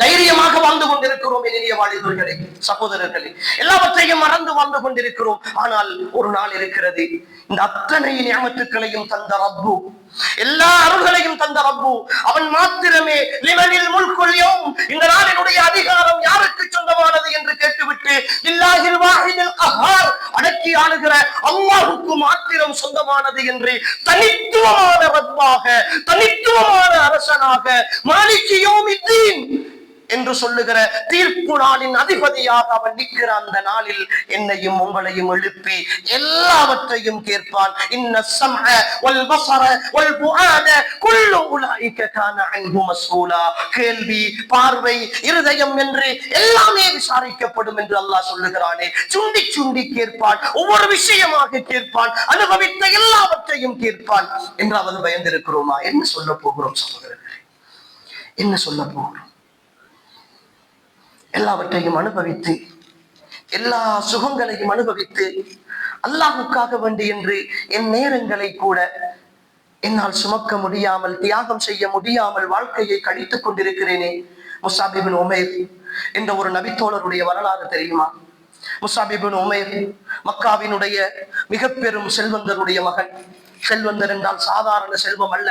தைரியமாக வாழ்ந்து கொண்டிருக்கிறோம் இனிய வாலிபர்களே, சகோதரர்களே, எல்லாவற்றையும் மறந்து வாழ்ந்து கொண்டிருக்கிறோம். ஆனால் ஒரு நாள் இருக்கிறது, இந்த அத்தனை நியமத்துக்களையும் தந்த ரப்பு, எல்லா அருள்களையும் தந்த ரப்பு, அவன் மாத்திரமே லிமனில் முல்குல் யௌம், இந்த நாளினுடைய அதிகாரம் யாருக்கு சொந்தமானது என்று கேட்டுவிட்டு லில்லாஹில் வாஹிதில் கஹார், அடக்கி ஆளுகிற அல்லாஹ்வுக்கு மாத்திரம் சொந்தமானது என்று தனித்துவமான ரப்பாக, தனித்துவமான அரசனாக, மாலிகி யௌமித்தீன் என்று சொல்லுகிற தீர்ப்பு நாளின் அதிபதியாக அவன் நிற்கிற அந்த நாளில் என்னையும் உங்களையும் எழுப்பி எல்லாவற்றையும் கேட்பான். இன்ன ஸம்அ வல் பஸர வல் ஃபுஆத குல்லு உலைக கான அன்ஹு மஸ்ஊலா. கேள்வி, பார்வை, இருதயம் என்று எல்லாமே விசாரிக்கப்படும் என்று அல்லாஹ் சொல்லுகிறானே. சுண்டி சுண்டி கேட்பான், ஒவ்வொரு விஷயமாக கேட்பான், அனுபவித்த எல்லாவற்றையும் கேட்பான் என்றாவது பயந்திருக்கிறோமா? என்ன சொல்ல போகிறோம் சகோதரர்களே? என்ன சொல்ல போகிறோம்? எல்லாவற்றையும் அனுபவித்து, எல்லா சுகங்களையும் அனுபவித்து, அல்லாஹ்வுக்காக வேண்டி என்று என் நேரங்களை கூட என்னால் சுமக்க முடியாமல், தியாகம் செய்ய முடியாமல் வாழ்க்கையை கழித்துக் கொண்டிருக்கிறேனே. முஸாப் இப்னு உமைர் என்ற ஒரு நபித்தோழருடைய வரலாறு தெரியுமா? முஸாப் இப்னு உமைர் மக்காவினுடைய மிக பெரும் செல்வந்தருடைய மகன். செல்வந்தர் என்றால் சாதாரண செல்வம் அல்ல,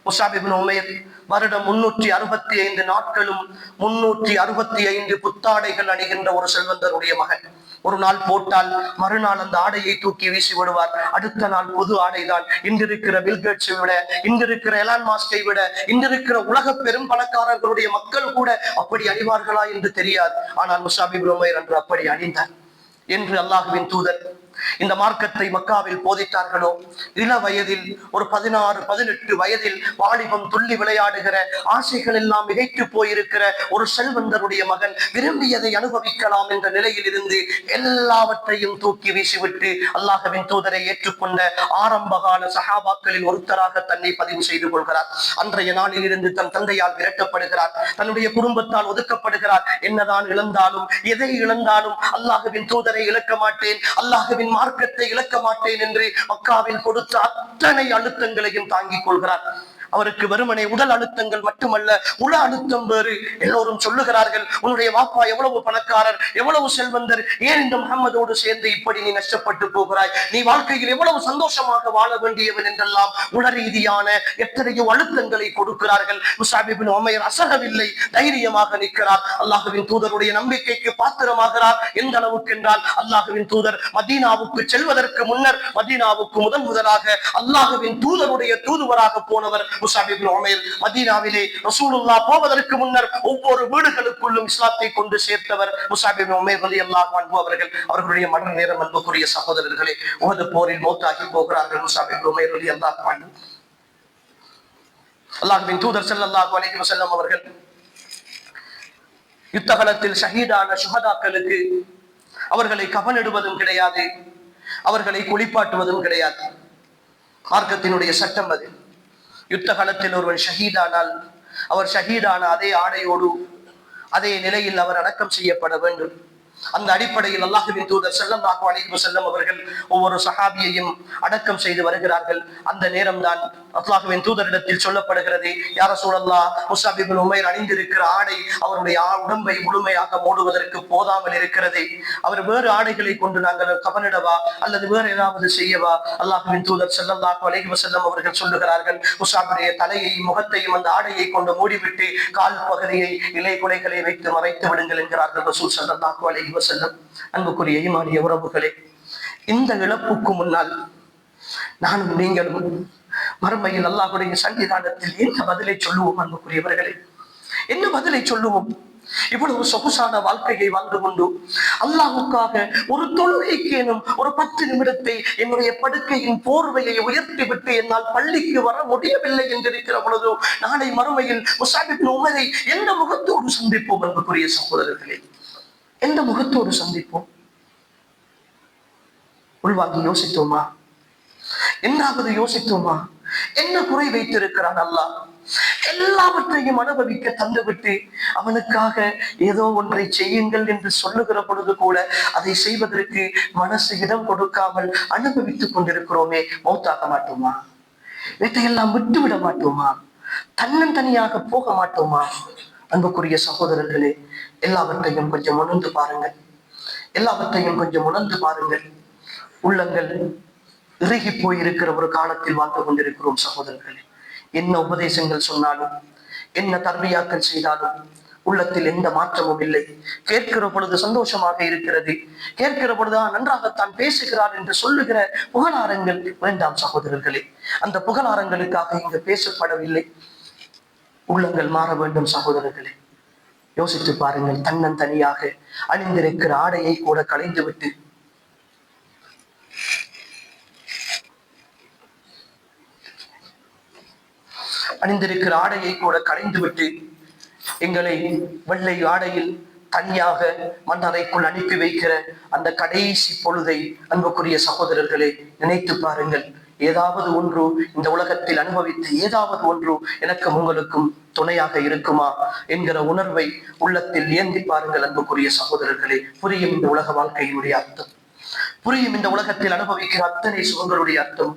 முஸாப் இப்னு உமைர் வருடம் 365 நாட்களும் 365 புத்தாடைகள் அணிகின்ற ஒரு செல்வந்தருடைய மகன். ஒரு நாள் போட்டால் மறுநாள் அந்த ஆடையை தூக்கி வீசி விடுவார். அடுத்த நாள் புது ஆடைதான். இன்றிருக்கிற பில்கேட்ஸை விட, இன்றிருக்கிற எலான் மாஸ்கை விட, இன்றிருக்கிற உலக பெரும் பணக்காரர்களுடைய மக்கள் கூட அப்படி அணிவார்களா என்று தெரியாது. ஆனால் முஸாப் இப்னு உமைர் என்று அப்படி அணிந்தார் என்று அல்லாஹ்வின் தூதர் இந்த மார்க்கத்தை மக்காவில் போதித்தார்களோ, இள வயதில் ஒரு 16-18 வயதில் வாலிபம் துள்ளி விளையாடுகிற, ஆசைகள் எல்லாம் மிகைத்து போயிருக்கிற ஒரு செல்வந்தருடைய மகன் விரும்பியதை அனுபவிக்கலாம் என்ற நிலையில் இருந்து எல்லாவற்றையும் தூக்கி வீசிவிட்டு அல்லாஹ்வின் தூதரை ஏற்றுக்கொண்ட ஆரம்பகால சஹாபாக்களில் ஒருத்தராக தன்னை பதிவு செய்து கொள்கிறார். அன்றைய நாளில் இருந்து தன் தந்தையால் விரட்டப்படுகிறார், தன்னுடைய குடும்பத்தால் ஒதுக்கப்படுகிறார். என்னதான் இழந்தாலும், எதை இழந்தாலும் அல்லாஹ்வின் தூதரை இழக்க மாட்டேன், அல்லாஹ்வின் மார்க்கத்தை இழக்க மாட்டேன் என்று மக்காவில் கொடுத்த அத்தனை அழுத்தங்களையும் தாங்கிக் கொள்கிறார். அவருக்கு வெறுமனே உடல் அழுத்தங்கள் மட்டுமல்ல, உள அழுத்தம் வேறு. எல்லோரும் சொல்லுகிறார்கள், உன்னுடைய வாப்பா எவ்வளவு பணக்காரர், எவ்வளவு செல்வந்தர், ஏன் இந்த முகம்மதோடு சேர்ந்து இப்படி நீ நஷ்டப்பட்டு போகிறாய், நீ வாழ்க்கையில் எவ்வளவு சந்தோஷமாக வாழ வேண்டியவன் என்றெல்லாம் உள ரீதியான எத்தனையோ அழுத்தங்களை கொடுக்கிறார்கள். முஸாப் இப்னு உமைர் அசகவில்லை, தைரியமாக நிற்கிறார். அல்லாஹ்வின் தூதருடைய நம்பிக்கைக்கு பாத்திரமாகிறார். எந்த அளவுக்கு என்றால், அல்லாஹ்வின் தூதர் மதீனாவுக்கு செல்வதற்கு முன்னர், மதீனாவுக்கு முதலாக அல்லாஹ்வின் தூதருடைய தூதுவராக போனவர் முஸாப் இப்னு உமைர். மதீனாவிலே ரசூலுல்லாஹ் போவதற்கு முன்னர் ஒவ்வொரு வீடுகளுக்குள்ளும் இஸ்லாத்தை கொண்டு சேர்த்தவர் முஸாப் இப்னு உமைர் ரலியல்லாஹு அன்ஹு அவர்கள். அவர்களுடைய மரண நேரம் அன்புக்குரிய சகோதரர்களே, உஹது போரில் மௌத்தாகி போகிறார்கள் முஸாப் இப்னு உமைர் ரலியல்லாஹு அன்ஹு. அல்லாஹ்வின் தூதர் ஸல்லல்லாஹு அலைஹி வஸல்லம் அவர்கள் யுத்தகலத்தில் ஷஹீதான சுஹதாக்களுக்கு அவர்களை கஃனிடுவதும் கிடையாது, அவர்களை குளிப்பாட்டுவதும் கிடையாது. மார்க்கத்தினுடைய சட்டம் அது. யுத்த காலத்தில் ஒருவன் ஷஹீதானால் அவர் ஷஹீதான அதே ஆடையோடு அதே நிலையில் அவர் அடக்கம் செய்யப்பட வேண்டும். அந்த அடிப்படையில் அல்லாஹ்வின் தூதர் ஸல்லல்லாஹு அலைஹி வஸல்லம் அவர்கள் ஒவ்வொரு சஹாபியையும் அடக்கம் செய்து வருகிறார்கள். அந்த நேரம் தான் அல்லாஹ்வின் தூதரிடத்தில் சொல்லப்படுகிறது, யா ரசூலல்லாஹ், முஸாப் இப்னு உமைர் அணிந்திருக்கிற ஆடை அவருடைய உடம்பை முழுமையாக மூடுவதற்கு போதாமல் இருக்கிறது. அவர் வேறு ஆடைகளை கொண்டு நாங்கள் கஃனிடவா அல்லது வேறு ஏதாவது செய்யவா? அல்லாஹ்வின் தூதர் ஸல்லல்லாஹு அலைஹி வஸல்லம் அவர்கள் சொல்லுகிறார்கள், முஸாபுடைய தலையையும் முகத்தையும் அந்த ஆடையை கொண்டு மூடிவிட்டு கால் பகுதியை இலை குலைகளை வைத்து மறைத்து விடுங்கள் என்கிறார்கள் ரசூல் ஸல்லல்லாஹு அலைஹி வஸல்லம். அன்புக்குரிய ஈமானிய உறவுகளே, இந்த இழப்புக்கு முன்னால் நானும் நீங்களும் மறுமையில் அல்லாஹ்வுடைய சன்னிதானத்தில் என்ன பதிலை சொல்லுவோம்? அன்புக்குரியவர்களே, என்ன பதிலை சொல்லுவோம்? இவ்வளவு சொகுசான வாழ்க்கையை வாழ்ந்து கொண்டு அல்லாஹ்வுக்காக ஒரு தொழுகைக்கேனும் ஒரு 10 நிமிடத்தை என்னுடைய படுக்கையின் போர்வையை உயர்த்தி விட்டு என்னால் பள்ளிக்கு வர முடியவில்லை என்றிருக்கிற பொழுது நாளை மறுமையில் முஸாப் இப்னு உமைரை எந்த முகத்தோடு சந்திப்போம்? அன்புக்குரிய சகோதரர்களே, எந்த முகத்தோடு சந்திப்போம்? உள்வாங்கி யோசித்தோமா? என்னாவது யோசித்தோமா? என்ன குறை வைத்திருக்கிறான் அல்லாஹ்? எல்லாவற்றையும் அனுபவிக்க தந்துவிட்டு அவனுக்காக ஏதோ ஒன்றை செய்யுங்கள் என்று சொல்லுகிற பொழுது கூட அதை செய்வதற்கு மனசு இடம் கொடுக்காமல் அனுபவித்துக் கொண்டிருக்கிறோமே, மௌத்தாக மாட்டோமா? இதையெல்லாம் விட்டுவிட மாட்டோமா? தன்னந்தனியாக போக மாட்டோமா? அன்புக்குரிய சகோதரர்களே, எல்லாவற்றையும் கொஞ்சம் உணர்ந்து பாருங்கள், எல்லாவற்றையும் கொஞ்சம் உணர்ந்து பாருங்கள். உள்ளங்கள் இறுகி போயிருக்கிற ஒரு காலத்தில் வாழ்ந்து கொண்டிருக்கிறோம் சகோதரர்களே. என்ன உபதேசங்கள் சொன்னாலும், என்ன தர்பியாக்கள் செய்தாலும் உள்ளத்தில் எந்த மாற்றமும் இல்லை. கேட்கிற பொழுது சந்தோஷமாக இருக்கிறது, கேட்கிற பொழுதுதான் நன்றாகத்தான் பேசுகிறார் என்று சொல்லுகிற புகழாரங்கள் வேண்டாம் சகோதரர்களே. அந்த புகழாரங்களுக்காக இங்கு பேசப்படவில்லை. உள்ளங்கள் மாற வேண்டும் சகோதரர்களே. யோசித்து பாருங்கள், தன்னந்தனியாக அணிந்திருக்கிற ஆடையை கூட களைந்துவிட்டு அணிந்திருக்கிற ஆடையை கூட களைந்துவிட்டு எங்களை வெள்ளை ஆடையில் தனியாக மண்ணறைக்குள் அனுப்பி வைக்கிற அந்த கடைசி பொழுதை அன்புக்குரிய சகோதரர்களே நினைத்து பாருங்கள். ஏதாவது ஒன்று இந்த உலகத்தில் அனுபவித்து ஏதாவது ஒன்று எனக்கும் உங்களுக்கும் துணையாக இருக்குமா என்கிற உணர்வை உள்ளத்தில் ஏந்தி பாருங்கள் அன்புக்குரிய சகோதரர்களே. புரியும் இந்த உலக வாழ்க்கையினுடைய அர்த்தம், புரியும் இந்த உலகத்தில் அனுபவிக்கிற அத்தனை சுகங்களுடைய அர்த்தம்.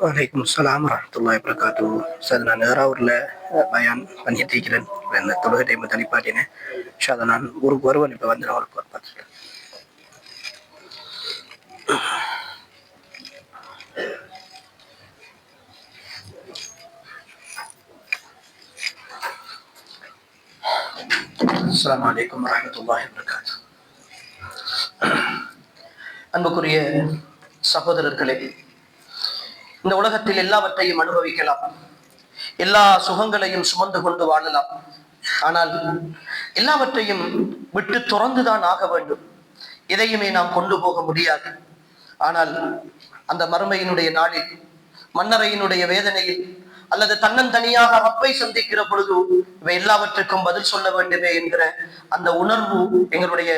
Waalaikumsalam warahmatullahi wabarakatuh. Ustaz, நான் நேராவூர்ல பயான் பண்ணிட்டு இருக்கிறேன். இந்த தொழுகை டைம் தனிப்பாட்டினேன். இன்ஷா அல்லாஹ் நான் ஊருக்கு வருவேன். இப்போ வந்து நான் ஊருக்கு பார்த்துட்டேன். அஸ்ஸலாமு அலைக்கும் வரஹ்மத்துல்லாஹி வபரகாத்துஹு. அன்புக்குரிய சகோதரர்களே, இந்த உலகத்தில் எல்லாவற்றையும் அனுபவிக்கலாம், எல்லா சுகங்களையும் சுமந்து கொண்டு வாழலாம். ஆனால் எல்லாவற்றையும் விட்டு துறந்துதான் ஆக வேண்டும். எதையுமே நாம் கொண்டு போக முடியாது. ஆனால் அந்த மறுமையினுடைய நாளில், மன்னரையினுடைய வேதனையில், அல்லது தன்னந்தனியாக ரப்பை சந்திக்கிற பொழுது இவை எல்லாவற்றுக்கும் பதில் சொல்ல வேண்டுமே என்கிற அந்த உணர்வு எங்களுடைய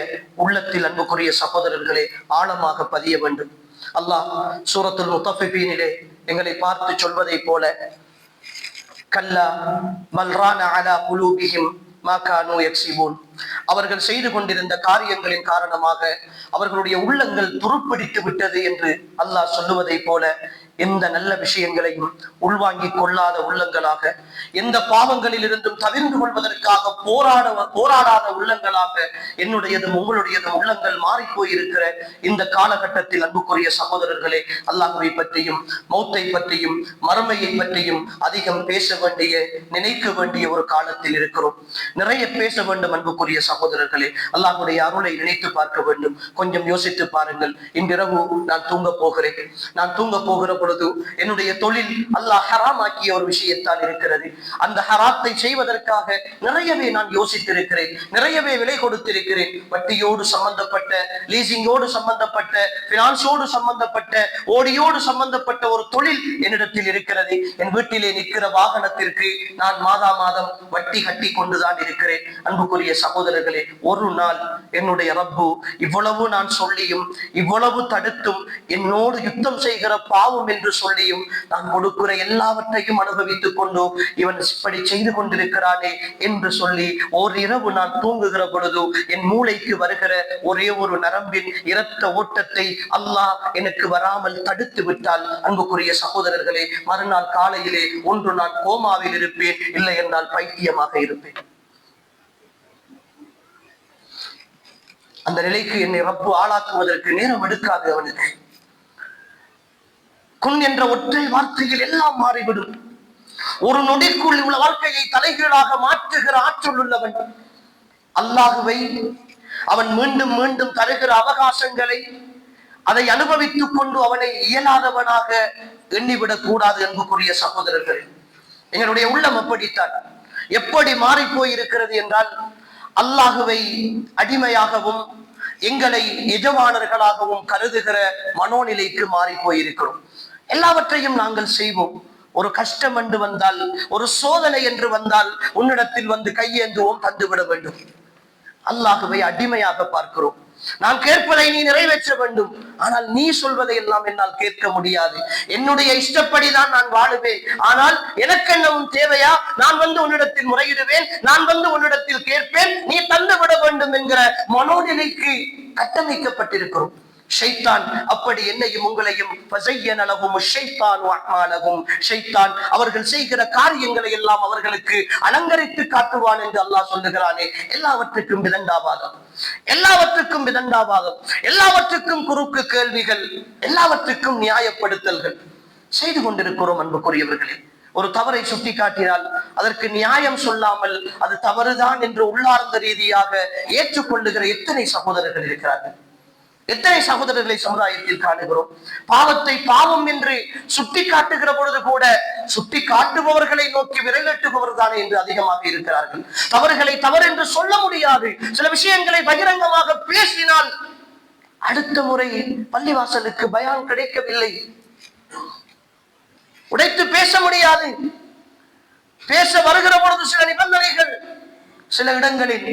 உள்ளத்தில் அன்புக்குரிய சகோதரர்களே ஆழமாக பதிய வேண்டும். அல்லாஹ் சூரத்துல் முத்தஃபிஃபீனிலே எங்களை பார்த்து சொல்வதை போல, கல்லா மல்ரான அலா குலூபிஹிம் மா கானூ யக்ஸிபூன், அவர்கள் செய்து கொண்டிருந்த காரியங்களின் காரணமாக அவர்களுடைய உள்ளங்கள் துருப்பிடித்து விட்டது என்று அல்லாஹ் சொல்லுவதை போல, எந்த நல்ல விஷயங்களையும் உள்வாங்கிக் கொள்ளாத உள்ளங்களாக, எந்த பாவங்களில் இருந்தும் தவிர்ந்து கொள்வதற்காக போராடாத உள்ளங்களாக என்னுடையதும் உங்களுடையதும் உள்ளங்கள் மாறி போயிருக்கிற இந்த காலகட்டத்தில் அன்புக்குரிய சகோதரர்களே, அல்லாஹ்வை பற்றியும் மௌத்தை பற்றியும் மறுமையை பற்றியும் அதிகம் பேச வேண்டிய, நினைக்க வேண்டிய ஒரு காலத்தில் இருக்கிறோம். நிறைய பேச வேண்டும் அன்புக்குரிய சகோதரர்களே. அல்லாஹ்வுடைய அருளை நினைத்து பார்க்க வேண்டும். கொஞ்சம் யோசித்து பாருங்கள். இன்றிரவு நான் தூங்க போகிறேன். நான் தூங்க போகிற பொழுது பொழுது என்னுடைய தொழில் அல்லாஹ் ஹராமாக்கிய ஒரு விஷயத்தால் இருக்கிறது. அந்த ஹராத்தை செய்வதற்காக நிறையவே நான் யோசித்திருக்கிறேன், நிறையவே விலை கொடுத்திருக்கிறேன். வட்டியோடு சம்பந்தப்பட்ட, லீசிங்கோடு சம்பந்தப்பட்ட, பினான்ஸோடு சம்பந்தப்பட்ட, ஓடியோடு சம்பந்தப்பட்ட ஒரு தொழில் என்னிடத்தில் இருக்கிறது. என் வீட்டிலே நிற்கிற வாகனத்திற்கு நான் மாதா மாதம் வட்டி கட்டி கொண்டுதான் இருக்கிறேன். அன்புக்குரிய சகோதரர்களே, ஒரு நாள் என்னுடைய ரப்பு இவ்வளவு நான் சொல்லியும் இவ்வளவு தடுத்தும் என்னோடு யுத்தம் செய்கிற பாவம் என்று சொல்லியும் நான் கொடுக்கிற எல்லாவற்றையும் அனுபவித்துக் கொண்டு இவன் இப்படி செய்து கொண்டிருக்கிறானே என்று சொல்லி ஓரிரவு நான் தூங்குகிற பொழுது என் மூளைக்கு வருகிற ஒரே ஒரு நரம்பின் இரத்த ஓட்டத்தை அல்லாஹ் எனக்கு வராமல் தடுத்து விட்டால், அன்புக்குரிய சகோதரர்களே, மறுநாள் காலையிலே ஒன்று நான் கோமாவில் இருப்பேன், இல்லை என்றால் பைத்தியமாக இருப்பேன். அந்த நிலைக்கு என்னை ரப்பு ஆளாக்குவதற்கு நேரம் எடுக்காது. அவனுக்கு குன் என்ற ஒற்றை வார்த்தையில் எல்லாம் மாறிவிடும். ஒரு நொடிக்குள் உள்ள வாழ்க்கையை தலைகீழாக மாற்றுகிற ஆற்றல் உள்ளவன் அல்லாஹுவை அவன் மீண்டும் மீண்டும் தருகிற அவகாசங்களை அதை அனுபவித்துக் கொண்டு அவனை இயலாதவனாக எண்ணிவிடக் கூடாது. என்புக்குரிய சகோதரர்களே, எங்களுடைய உள்ளம் அப்படித்தான். எப்படி மாறி போயிருக்கிறது என்றால், அல்லாஹுவை அடிமையாகவும் எங்களை எஜமானர்களாகவும் கருதுகிற மனோநிலைக்கு மாறி போயிருக்கிறோம். எல்லாவற்றையும் நாங்கள் செய்வோம். ஒரு கஷ்டம் என்று வந்தால், ஒரு சோதனை என்று வந்தால் உன்னிடத்தில் வந்து கையேந்துவோம், தந்துவிட வேண்டும். அல்லாஹுவை அடிமையாக பார்க்கிறோம். நான் கேட்பதை நீ நிறைவேற்ற வேண்டும், ஆனால் நீ சொல்வதை எல்லாம் என்னால் கேட்க முடியாது. என்னுடைய இஷ்டப்படிதான் நான் வாழுவேன், ஆனால் எனக்கு என்னவும் தேவையா? நான் வந்து உன்னிடத்தில் முறையிடுவேன், நான் வந்து உன்னிடத்தில் கேட்பேன், நீ தந்து விட வேண்டும் என்கிற மனோநிலைக்கு கட்டமைக்கப்பட்டிருக்கிறோம். ஷைத்தான் அப்படி என்னையும் உங்களையும் ஷைத்தான் அவர்கள் செய்கிற காரியங்களை எல்லாம் அவர்களுக்கு அலங்கரித்து காட்டுவான் என்று அல்லாஹ் சொல்லுகிறானே. எல்லாவற்றுக்கும் விதண்டாவாதம், எல்லாவற்றுக்கும் விதண்டாவாதம், எல்லாவற்றுக்கும் குறுக்கு கேள்விகள், எல்லாவற்றுக்கும் நியாயப்படுத்தல்கள் செய்து கொண்டிருக்கிறோம். அன்புக்குரியவர்களே, ஒரு தவறை சுட்டி காட்டினால் அதற்கு நியாயம் சொல்லாமல் அது தவறுதான் என்று உள்ளார்ந்த ரீதியாக ஏற்றுக்கொள்ளுகிற எத்தனை சகோதரர்கள் இருக்கிறார்கள், எத்தனை சகோதரர்களை சமுதாயத்தில் காணுகிறோம். பாவத்தை பாவம் என்று சுட்டி காட்டுகிற பொழுது கூட சுட்டி காட்டுபவர்களை நோக்கி விரலெட்டுபவர் தானே என்று அதிகமாக இருக்கிறார்கள். தவறுகளை தவறு என்று சொல்ல முடியாது. சில விஷயங்களை பகிரங்கமாக பேசினால் அடுத்த முறை பள்ளிவாசலுக்கு பயான் கிடைக்கவில்லை, உடைத்து பேச முடியாது. பேச வருகிற பொழுது சில நிபந்தனைகள், சில இடங்களில்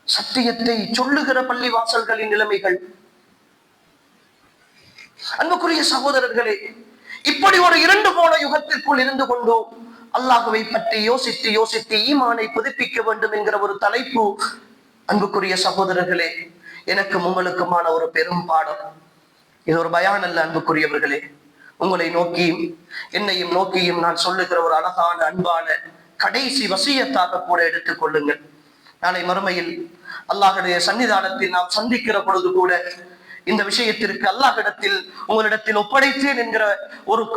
சத்தியத்தை சொல்லுகிற பள்ளி வாசல்களின் நிலைமைகள். அன்புக்குரிய சகோதரர்களே, இப்படி ஒரு இரண்டு போன யுகத்திற்குள் இருந்து கொண்டோ அல்லாஹுவை பற்றி யோசித்து யோசித்து ஈமானை புதுப்பிக்க வேண்டும் என்கிற ஒரு தலைப்பு. அன்புக்குரிய சகோதரர்களே, எனக்கும் உங்களுக்குமான ஒரு பெரும் பாடம். இது ஒரு பயான் அல்ல. அன்புக்குரியவர்களே, உங்களை நோக்கியும் என்னையும் நோக்கியும் நான் சொல்லுகிற ஒரு அழகான அன்பான கடைசி வசியத்தாக கூட எடுத்துக் கொள்ளுங்கள். நாளை மறுமையில் அல்லாஹுடைய சன்னிதானத்தில் நாம் சந்திக்கிற பொழுது கூட இந்த விஷயத்திற்கு அல்லாஹ்விடத்தில் உங்களிடத்தில் ஒப்படைத்தேன் என்கிற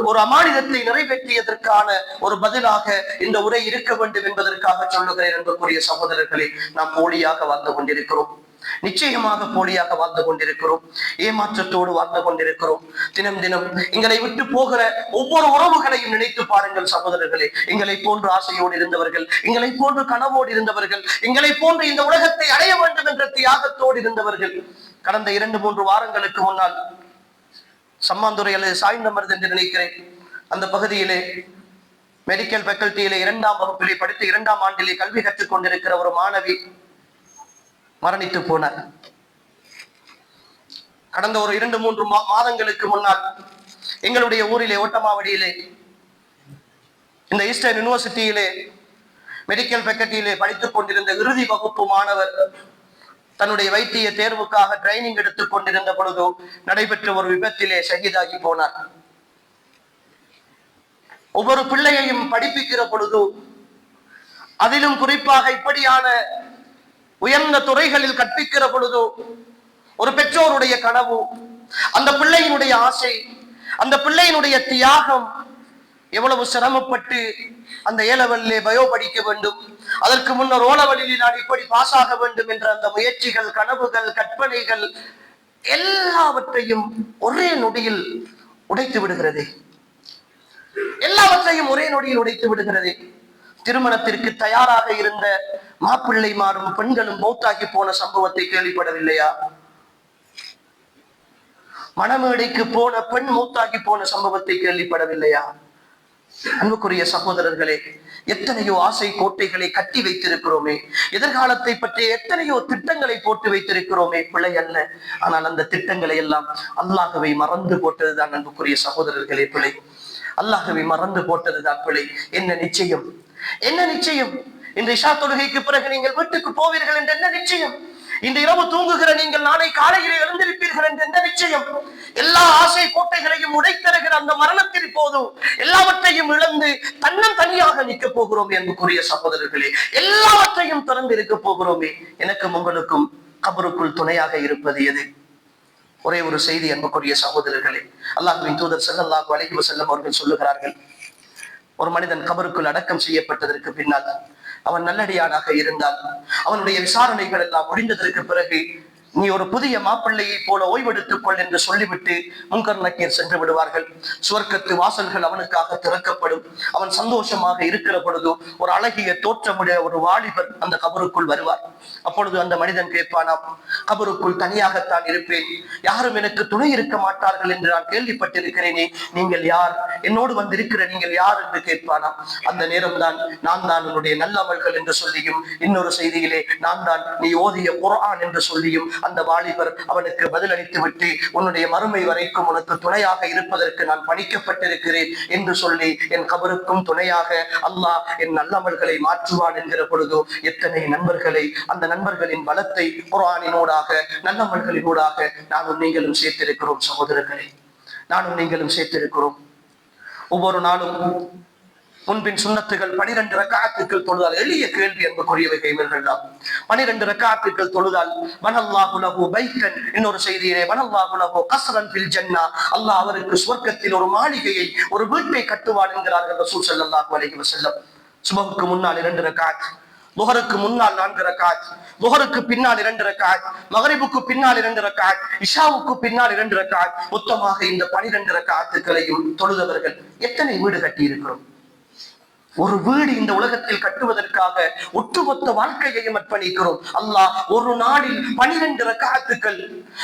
ஒரு அமானிதத்தை நிறைவேற்றியதற்கான ஒரு பதிலாக இந்த உரை இருக்க வேண்டும் என்பதற்காக சொல்லுகிறேன். அன்புக்குரிய சகோதரர்களே, நாம் போலியாக வாழ்ந்து கொண்டிருக்கிறோம், நிச்சயமாக போலியாக வாழ்ந்து கொண்டிருக்கிறோம், ஏமாற்றத்தோடு வாழ்ந்து கொண்டிருக்கிறோம். தினம் தினம் எங்களை விட்டு போகிற ஒவ்வொரு உறவுகளையும் நினைத்து பாருங்கள் சகோதரர்களே. எங்களை போன்று ஆசையோடு இருந்தவர்கள், எங்களை போன்று கனவோடு இருந்தவர்கள், எங்களை போன்று இந்த உலகத்தை அடைய வேண்டும் என்ற தியாகத்தோடு இருந்தவர்கள் கடந்த 2-3 வாரங்களுக்கு முன்னால் சம்மாந்துறை அல்லது சாய்ந்தமருது என்று நினைக்கிறேன், அந்த பகுதியிலே மெடிக்கல் ஃபேக்கல்டியிலே 2ஆம் வகுப்பிலே படித்து 2ஆம் ஆண்டிலே கல்வி கற்றுக் கொண்டிருக்கிற ஒரு மாணவி மரணித்து போனார். கடந்த ஒரு 2-3 மாதங்களுக்கு முன்னால் எங்களுடைய ஊரிலே ஓட்டமாவடியிலே இந்த ஈஸ்டர்ன் யூனிவர்சிட்டியிலே மெடிக்கல் ஃபேக்கல்டியிலே படித்துக் கொண்டிருந்த இறுதி வகுப்பு மாணவர் தன்னுடைய வைத்திய தேர்வுக்காக ட்ரைனிங் எடுத்துக் கொண்டிருந்த பொழுது நடைபெற்ற ஒரு விபத்திலே ஷஹீதாகி போனார். ஒவ்வொரு பிள்ளையையும் படிப்பிக்கிற பொழுது, அதிலும் குறிப்பாக இப்படியான உயர்ந்த துறைகளில் கற்பிக்கிற பொழுது, ஒரு பெற்றோருடைய கனவு, அந்த பிள்ளையினுடைய ஆசை, அந்த பிள்ளையினுடைய தியாகம், எவ்வளவு சிரமப்பட்டு அந்த ஏலவெளியிலே பயோ படிக்க வேண்டும், அதற்கு முன்னர் ஓலவெளியில் நான் இப்படி பாஸ் ஆக வேண்டும் என்ற அந்த முயற்சிகள், கனவுகள், கற்பனைகள் எல்லாவற்றையும் ஒரே நொடியில் உடைத்து விடுகிறது. எல்லாவற்றையும் ஒரே நொடியில் உடைத்து விடுகிறது. திருமணத்திற்கு தயாராக இருந்த மாப்பிள்ளை மாறும் பெண்களும் மௌத்தாகி போன சம்பவத்தை கேள்விப்படவில்லையா? மணமேடைக்கு போன பெண் மௌத்தாகி போன சம்பவத்தை கேள்விப்படவில்லையா? அன்புக்குரிய சகோதரர்களே, எத்தனையோ ஆசை கோட்டைகளை கட்டி வைத்திருக்கிறோமே, எதிர்காலத்தை பற்றிய எத்தனையோ திட்டங்களை போட்டு வைத்திருக்கிறோமே, பிழை அல்ல. ஆனால் அந்த திட்டங்களை எல்லாம் அல்லாஹ்வை மறந்து போட்டதுதான் அன்புக்குரிய சகோதரர்களே பிழை. அல்லாஹ்வை மறந்து போட்டதுதான் பிழை. என்ன நிச்சயம்? என்ன நிச்சயம்? இன்று இஷா தொழுகைக்கு பிறகு நீங்கள் வீட்டுக்கு போவீர்கள் என்று என்ன நிச்சயம்? இன்று இரவு தூங்குகிற நீங்கள் நாளை காலையிலே எழுந்திருப்பீர்கள் என்று என்ன நிச்சயம்? எல்லா ஆசை கோட்டைகளையும் உடைத்தருகிற அந்த மரணத்தில் போதும் எல்லாவற்றையும் இழந்து தன்னந்தனியாக நிற்க போகிறோம் அன்புக்குரிய சகோதரர்களே. எல்லாவற்றையும் திறந்து இருக்க போகிறோமே. எனக்கும் உங்களுக்கும் கபருக்குள் துணையாக இருப்பது எது? ஒரே ஒரு செய்தி அன்புக்குரிய சகோதரர்களே. அல்லாஹ்வின் தூதர் ஸல்லல்லாஹு அலைஹி வஸல்லம் அவர்கள் சொல்லுகிறார்கள், ஒரு மனிதன் கபருக்குள் அடக்கம் செய்யப்பட்டதற்கு பின்னால் அவன் நல்லடியானாக இருந்தால் அவனுடைய விசாரணைகள் எல்லாம் முடிந்ததற்கு பிறகு நீ ஒரு புதிய மாப்பிள்ளையை போல ஓய்வெடுத்துக் கொள் என்று சொல்லிவிட்டு முன்கர் நக்கீர் சென்று விடுவார்கள். சுவர்க்கத்து வாசல்கள் அவனுக்காக திறக்கப்படும். அவன் சந்தோஷமாக இருக்கிற பொழுது ஒரு அழகிய தோற்றமுடைய ஒரு வாலிபர் அந்த கபருக்குள் வருவார். அப்பொழுது அந்த மனிதன் கேட்பானாம், கபருக்குள் தனியாகத்தான் இருப்பேன், யாரும் எனக்கு துணை இருக்க மாட்டார்கள் என்று நான் கேள்விப்பட்டிருக்கிறேனே, நீங்கள் யார்? என்னோடு வந்திருக்கிற நீங்கள் யார் என்று கேட்பானாம். அந்த நேரம்தான் நான் தான் உன்னுடைய நல்லமல்கள் என்று சொல்லியும், இன்னொரு செய்தியிலே நான் தான் நீ ஓதிய குர்ஆன் என்று சொல்லியும் அந்த வாலிபர் அவனுக்கு பதிலளித்து விட்டு, உன்னுடைய மறுமை வரைக்கும் உனக்கு துணையாக இருப்பதற்கு நான் பணிக்கப்பட்டிருக்கிறேன் என்று சொல்லி என் கபருக்கும் துணையாக அல்லாஹ் என் நல்லமல்களை மாற்றுவான் என்கிற பொழுது எத்தனை நண்பர்களை, அந்த நண்பர்களின் பலத்தை குர்ஆனினூடாக நல்லமல்களினூடாக நானும் நீங்களும் சேர்த்திருக்கிறோம். சகோதரர்களே, நானும் நீங்களும் சேர்த்திருக்கிறோம். ஒவ்வொரு நாளும் முன்பின் சுன்னத்துகள் 12 ரக்காத்துக்கள் தொழுதால், எளிய கேள்வி அன்புக்குரியவர்கள் இவர்கள் தான். 12 ரக்காத்துக்கள் தொழுதால் வனல்லாஹு லஹு பைத்தன், இன்னொரு செய்தியிலே வனல்லாஹு லஹு கஸ்ரன் ஃபில் ஜன்னah, அல்லாஹ் அவருக்கு சுவர்க்கத்தில் ஒரு மாளிகையை, ஒரு வீட்டை கட்டுவான் என்கிறார்கள் ரசூல் ஸல்லல்லாஹு அலைஹி வஸல்லம். சுபஹுக்கு முன்னால் 2 ரக்காத், லுஹருக்கு முன்னால் 4 ரக்காத், லுஹருக்கு பின்னால் 2 ரக்காத், மக்ரிபுக்கு பின்னால் 2 ரக்காத், இஷாவுக்கு பின்னால் 2 ரக்காத், மொத்தமாக இந்த 12 ரக்காத்துக்களையும் தொழுதவர்கள் எத்தனை வீடு கட்டி இருக்கிறோம்? ஒரு வீடு இந்த உலகத்தில் கட்டுவதற்காக ஒட்டுமொத்த வாழ்க்கையையும் அர்ப்பணிக்கிறோம். அல்லாஹ் ஒரு நாளில் 12 ரக்காத்துக்கள்,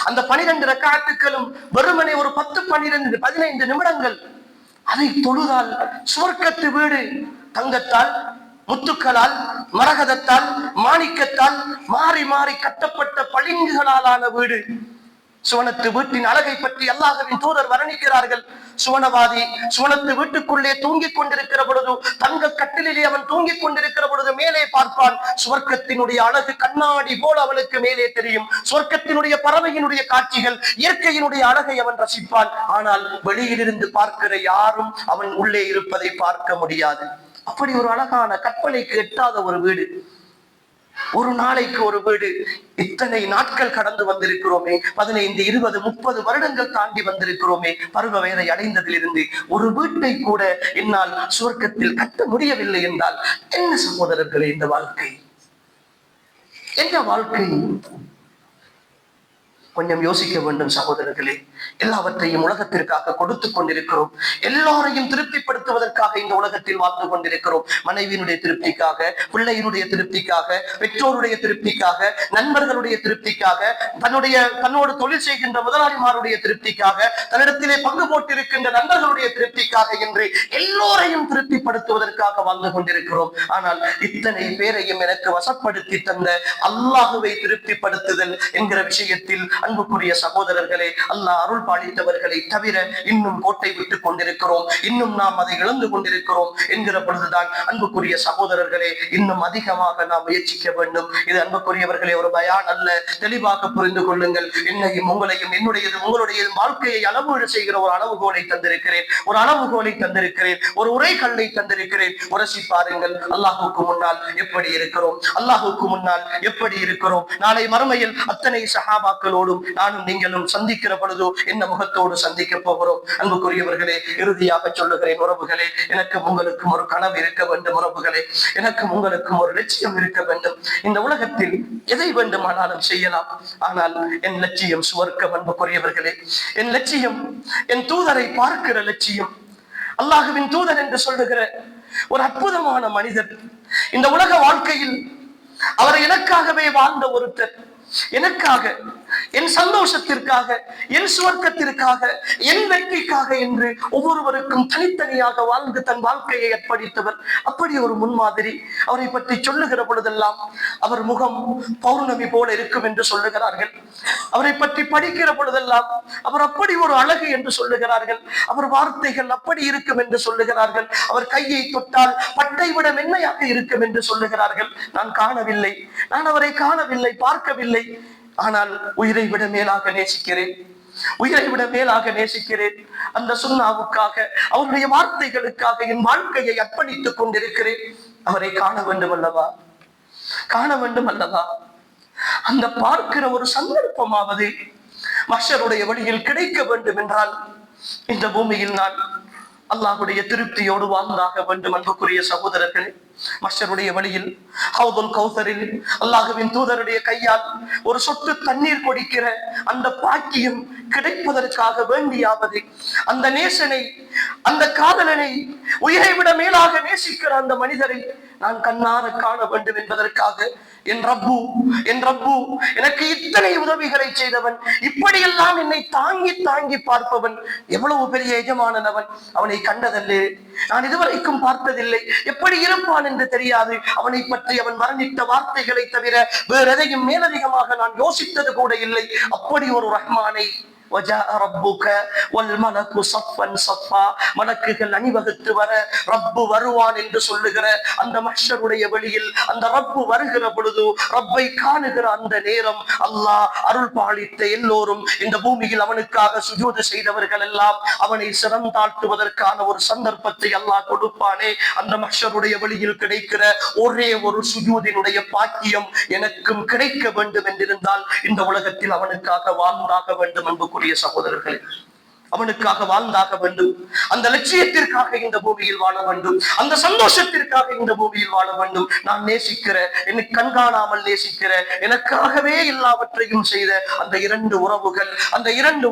அந்த 12 ரக்காத்துக்களும் வெறுமனே ஒரு 10, 12, 15 நிமிடங்கள் அதை தொழுதால் சுவர்க்கத்து வீடு, தங்கத்தால், முத்துக்களால், மரகதத்தால், மாணிக்கத்தால் மாறி மாறி கட்டப்பட்ட பளிங்குகளாலான வீடு. சுவனத்து வீட்டின் அழகை பற்றி அல்லாஹ்வின் தூதர் வர்ணிக்கிறார்கள். சுவனவாதி சுவனத்து வீட்டுக்குள்ளே தூங்கிக் கொண்டிருக்கிற பொழுது, தங்க கட்டிலே அவன் தூங்கிக் கொண்டிருக்கிற பொழுது மேலே பார்ப்பான். சுவர்க்கத்தினுடைய அழகு கண்ணாடி போல அவனுக்கு மேலே தெரியும். சுவர்க்கத்தினுடைய பறவையினுடைய காட்சிகள், இயற்கையினுடைய அழகை அவன் ரசிப்பான். ஆனால் வெளியிலிருந்து பார்க்கிற யாரும் அவன் உள்ளே இருப்பதை பார்க்க முடியாது. அப்படி ஒரு அழகான கற்பனைக்கு எட்டாத ஒரு வீடு, ஒரு நாளைக்கு ஒரு வீடு. இத்தனை நாட்கள் கடந்து வந்திருக்கிறோமே, 15, 20, 30 வருடங்கள் தாண்டி வந்திருக்கிறோமே. பருவ வயதை அடைந்ததிலிருந்து ஒரு வீட்டை கூட என்னால் சுவர்க்கத்தில் கட்ட முடியவில்லை என்றால் என்ன சகோதரர்களே இந்த வாழ்க்கை? என்ன வாழ்க்கை? கொஞ்சம் யோசிக்க வேண்டும் சகோதரர்களே. எல்லாவற்றையும் உலகத்திற்காக கொடுத்து கொண்டிருக்கிறோம். எல்லாரையும் திருப்திப்படுத்துவதற்காக இந்த உலகத்தில் வாழ்ந்து கொண்டிருக்கிறோம். மனைவியினுடைய திருப்திக்காக, பிள்ளையினுடைய திருப்திக்காக, பெற்றோருடைய திருப்திக்காக, நண்பர்களுடைய திருப்திக்காக, தன்னோடு தொழில் செய்கின்ற முதலாளிமாருடைய திருப்திக்காக, தன்னிடத்திலே பங்கு போட்டிருக்கின்ற நண்பர்களுடைய திருப்திக்காக என்று எல்லோரையும் திருப்திப்படுத்துவதற்காக வாழ்ந்து கொண்டிருக்கிறோம். ஆனால் இத்தனை பேரையும் எனக்கு வசப்படுத்தி தந்த அல்லாஹுவை திருப்திப்படுத்துதல் என்கிற விஷயத்தில் அன்புக்குரிய சகோதரர்களே, அல்லாஹ் அருள் பாலித்தவர்களை தவிர இன்னும் கோட்டை விட்டுக் கொண்டிருக்கிறோம். இன்னும் நாம் அதை இழந்து கொண்டிருக்கிறோம் என்கிற பொழுதுதான் அன்புக்குரிய சகோதரர்களே இன்னும் அதிகமாக நாம் முயற்சிக்க வேண்டும். இது அன்புக்குரியவர்களே ஒரு பயான் அல்ல, தெளிவாக புரிந்து கொள்ளுங்கள். என்னையும் உங்களையும், என்னுடையதும் உங்களுடையதும் வாழ்க்கையை அளவீடு செய்கிற ஒரு அளவுகோலை தந்திருக்கிறேன், ஒரு அளவுகோலை தந்திருக்கிறேன், ஒரு உரை கல்லை தந்திருக்கிறேன். உரசி பாருங்கள், அல்லாஹுக்கு முன்னால் எப்படி இருக்கிறோம், அல்லாஹுக்கு முன்னால் எப்படி இருக்கிறோம். நாளை மறுமையில் அத்தனை சஹாபாக்களோடு பொழுதும் நானும் நீங்களும் சந்திக்கிற பொழுதோ என்ன முகத்தோடு சந்திக்க போகிறோம்? அன்புக்குரியவர்களே, இறுதியாக சொல்லுகிறேன், உறவுகளே, எனக்கும் உங்களுக்கும் ஒரு கனவு இருக்க வேண்டும். உறவுகளே, எனக்கும் உங்களுக்கும் ஒரு லட்சியம் இருக்க வேண்டும். இந்த உலகத்தில் எதை வேண்டுமானாலும் செய்யலாம், ஆனால் என் லட்சியம் சுவர்க்கம். அன்புக்குரியவர்களே, என் லட்சியம் என் தூதரை பார்க்கிற லட்சியம். அல்லாஹுவின் தூதர் என்று சொல்லுகிற ஒரு அற்புதமான மனிதர். இந்த உலக வாழ்க்கையில் அவர் எனக்காகவே வாழ்ந்த ஒருத்தர். எனக்காக, என் சந்தோஷத்திற்காக, என் சுவர்க்கத்திற்காக, என் வெற்றிக்காக என்று ஒவ்வொருவருக்கும் தனித்தனியாக வாழ்ந்து தன் வாழ்க்கையை அர்ப்பணித்தவர். அப்படி ஒரு முன்மாதிரி. அவரை பற்றி சொல்லுகிற பொழுதெல்லாம் அவர் முகம் பௌர்ணமி போல இருக்கும் என்று சொல்லுகிறார்கள். அவரை பற்றி படிக்கிற பொழுதெல்லாம் அவர் அப்படி ஒரு அழகு என்று சொல்லுகிறார்கள். அவர் வார்த்தைகள் அப்படி இருக்கும் என்று சொல்லுகிறார்கள். அவர் கையை தொட்டால் பட்டை விட மென்மையாக இருக்கும் என்று சொல்லுகிறார்கள். நான் காணவில்லை, நான் அவரை காணவில்லை, பார்க்கவில்லை. ஆனால் உயிரை விட மேலாக நேசிக்கிறேன், உயிரை விட மேலாக நேசிக்கிறேன். அந்த சுன்னாவுக்காக, அவருடைய வார்த்தைகளுக்காக என் வாழ்க்கையை அர்ப்பணித்துக் கொண்டிருக்கிறேன். அவரை காண வேண்டும் அல்லவா, காண வேண்டும் அல்லவா? அந்த பார்க்கிற ஒரு சந்தர்ப்பமாவது மஹ்ஷருடைய வழியில் கிடைக்க வேண்டும் என்றால் இந்த பூமியில் நான் அல்லாஹ்வுடைய திருப்தியோடு வாழ்ந்தாக வேண்டும். அன்புக்குரிய சகோதரர்களே, மஹ்ஷருடைய வழியில் ஹவுதுல் கௌசரில் அல்லாஹ்வின் தூதருடைய கையால் ஒரு சொட்டு தண்ணீர் குடிக்கிற அந்த பாக்கியம் கிடைப்பதற்காக வேண்டியாவது அந்த நேசனை, அந்த காதலனை, உயிரை விட மேலாக நேசிக்கிற அந்த மனிதரை நான் கண்ணார காண வேண்டும் என்பதற்காக என் ரப்பு எனக்கு இத்தனை உதவிகளை செய்தவன், இப்படியெல்லாம் என்னை தாங்கி தாங்கி பார்ப்பவன், எவ்வளவு பெரிய எஜமானன் அவன். அவனை கண்டதல்லே, நான் இதுவரைக்கும் பார்த்ததில்லை, எப்படி இருப்பான் என்று தெரியாது. அவனை பற்றி அவன் வர்ணித்த வார்த்தைகளை தவிர வேற எதையும் மேலதிகமாக நான் யோசித்தது கூட இல்லை. அப்படி ஒரு ரஹ்மானை மலக்குகள் அணிவகுத்து வர ரப்பு வருவான் என்று சொல்லுகிற அந்த மஹ்ஷருடைய வெளியில் அந்த ரப்பு வருகிற பொழுது, ரப்பை காணுகிற அந்த நேரம் அல்லாஹ் அருள் பாலித்த எல்லோரும் இந்த பூமியில் அவனுக்காக சுஜூது செய்தவர்கள் எல்லாம் அவனை சிறந்தாழ்த்துவதற்கான ஒரு சந்தர்ப்பத்தை அல்லாஹ் கொடுப்பானே. அந்த மஹ்ஷருடைய வெளியில் கிடைக்கிற ஒரே ஒரு சுஜூதினுடைய பாக்கியம் எனக்கும் கிடைக்க வேண்டும் என்றிருந்தால் இந்த உலகத்தில் அவனுக்காக வாழ்ந்தாக வேண்டும். அன்புக்குரிய சகோதரர்களே, அவனுக்காக வாழ்ந்தாக வேண்டும். அந்த லட்சியத்திற்காக இந்த பூமியில் வாழ வேண்டும். அந்த சந்தோஷத்திற்காக இந்த பூமியில் வாழ வேண்டும். நான் நேசிக்கிற, என்னை கண்காணாமல் நேசிக்கிற, எனக்காகவே எல்லாவற்றையும் செய்த அந்த இரண்டு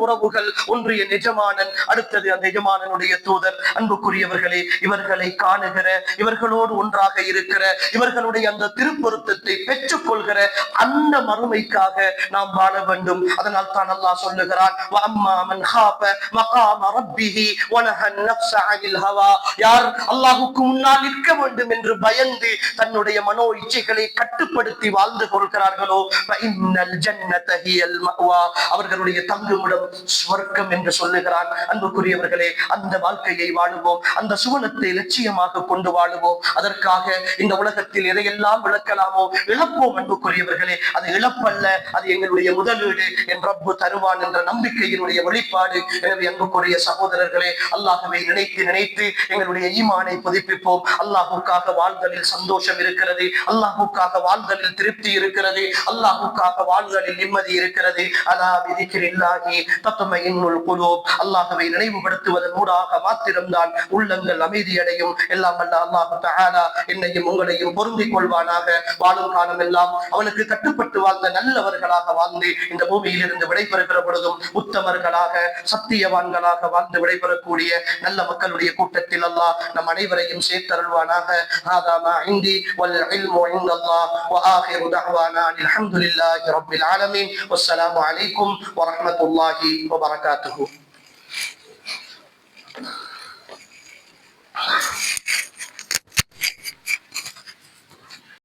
உறவுகள், ஒன்று என் எஜமானன், அடுத்தது அந்த எஜமானனுடைய தூதர். அன்புக்குரியவர்களே, இவர்களை காணுகிற, இவர்களோடு ஒன்றாக இருக்கிற, இவர்களுடைய அந்த திருப்பொருத்தத்தை பெற்றுக் கொள்கிற அந்த மறுமைக்காக நாம் வாழ வேண்டும். அதனால் தான் அல்லாஹ் சொல்லுகிறான், யார் அல்லாஹ்வுக்கு முன்னால் நிற்க வேண்டும் என்று பயந்து தன்னுடைய மனோ இச்சைகளை கட்டுப்படுத்தி வாழ்ந்து கொள்கிறார்களோ அவர்களுடைய தங்குமிடம் சுவர்க்கம் என்று சொல்லுகிறான். அன்புக்குரியவர்களே, அந்த வாழ்க்கையை வாழுவோம், அந்த சுவனத்தை லட்சியமாக கொண்டு வாழுவோம். அதற்காக இந்த உலகத்தில் எதையெல்லாம் இழக்கலாமோ இழப்போம். அன்புக்குரியவர்களே, அது இழப்பல்ல, அது எங்களுடைய முதலீடு. என் ரப்பு தருவான் என்ற நம்பிக்கையினுடைய வெளிப்பாடு. எனவே அன்புக்குரிய சகோதரர்களே, அல்லாஹ்வை நினைத்து எங்களுடைய ஈமானை புதுப்பிப்போம். அல்லாஹ்வுக்காக வாழ்தலில் சந்தோஷம் இருக்கிறது, அல்லாஹ்வுக்காக வாழ்தலில் திருப்தி இருக்கிறது, அல்லாஹ்வுக்காக வாழ்தலில் நிம்மதி இருக்கிறது. அலா பிதிக்ரில்லாஹி தத்மஇன்னுல் குலூப். அல்லாஹ்வை நினைவுபடுத்துவதன் ஊடாக மாத்திரம்தான் உள்ளங்கள் அமைதியடையும். எல்லாம் வல்ல அல்லாஹ் தஆலா என்னையும் உங்களையும் பொருந்திக் கொள்வானாக. வாழும் காலம் எல்லாம் அவனுக்கு கட்டுப்பட்டு வாழ்ந்த நல்லவர்களாக வாழ்ந்து இந்த பூமியில் இருந்து விடைபெறுகிற பொழுதும் உத்தமர்களாக, சத்தியவான்களாக வாழ்ந்து விடைபெறக்கூடிய நல்ல மக்களுடைய கூட்டத்தில் அல்லாஹ் நம் அனைவரையும் சேர்த்தருள்வானாக. ஹாதா மா இந்தி வல் இல்மு இன்தல்லாஹ் வ ஆகிரு தஅவானா அல்ஹம்துலில்லாஹி ரப்பில் ஆலமீன். வஸ்ஸலாமு அலைக்கும் வ ரஹ்மத்துல்லாஹி வ பரகாத்துஹு.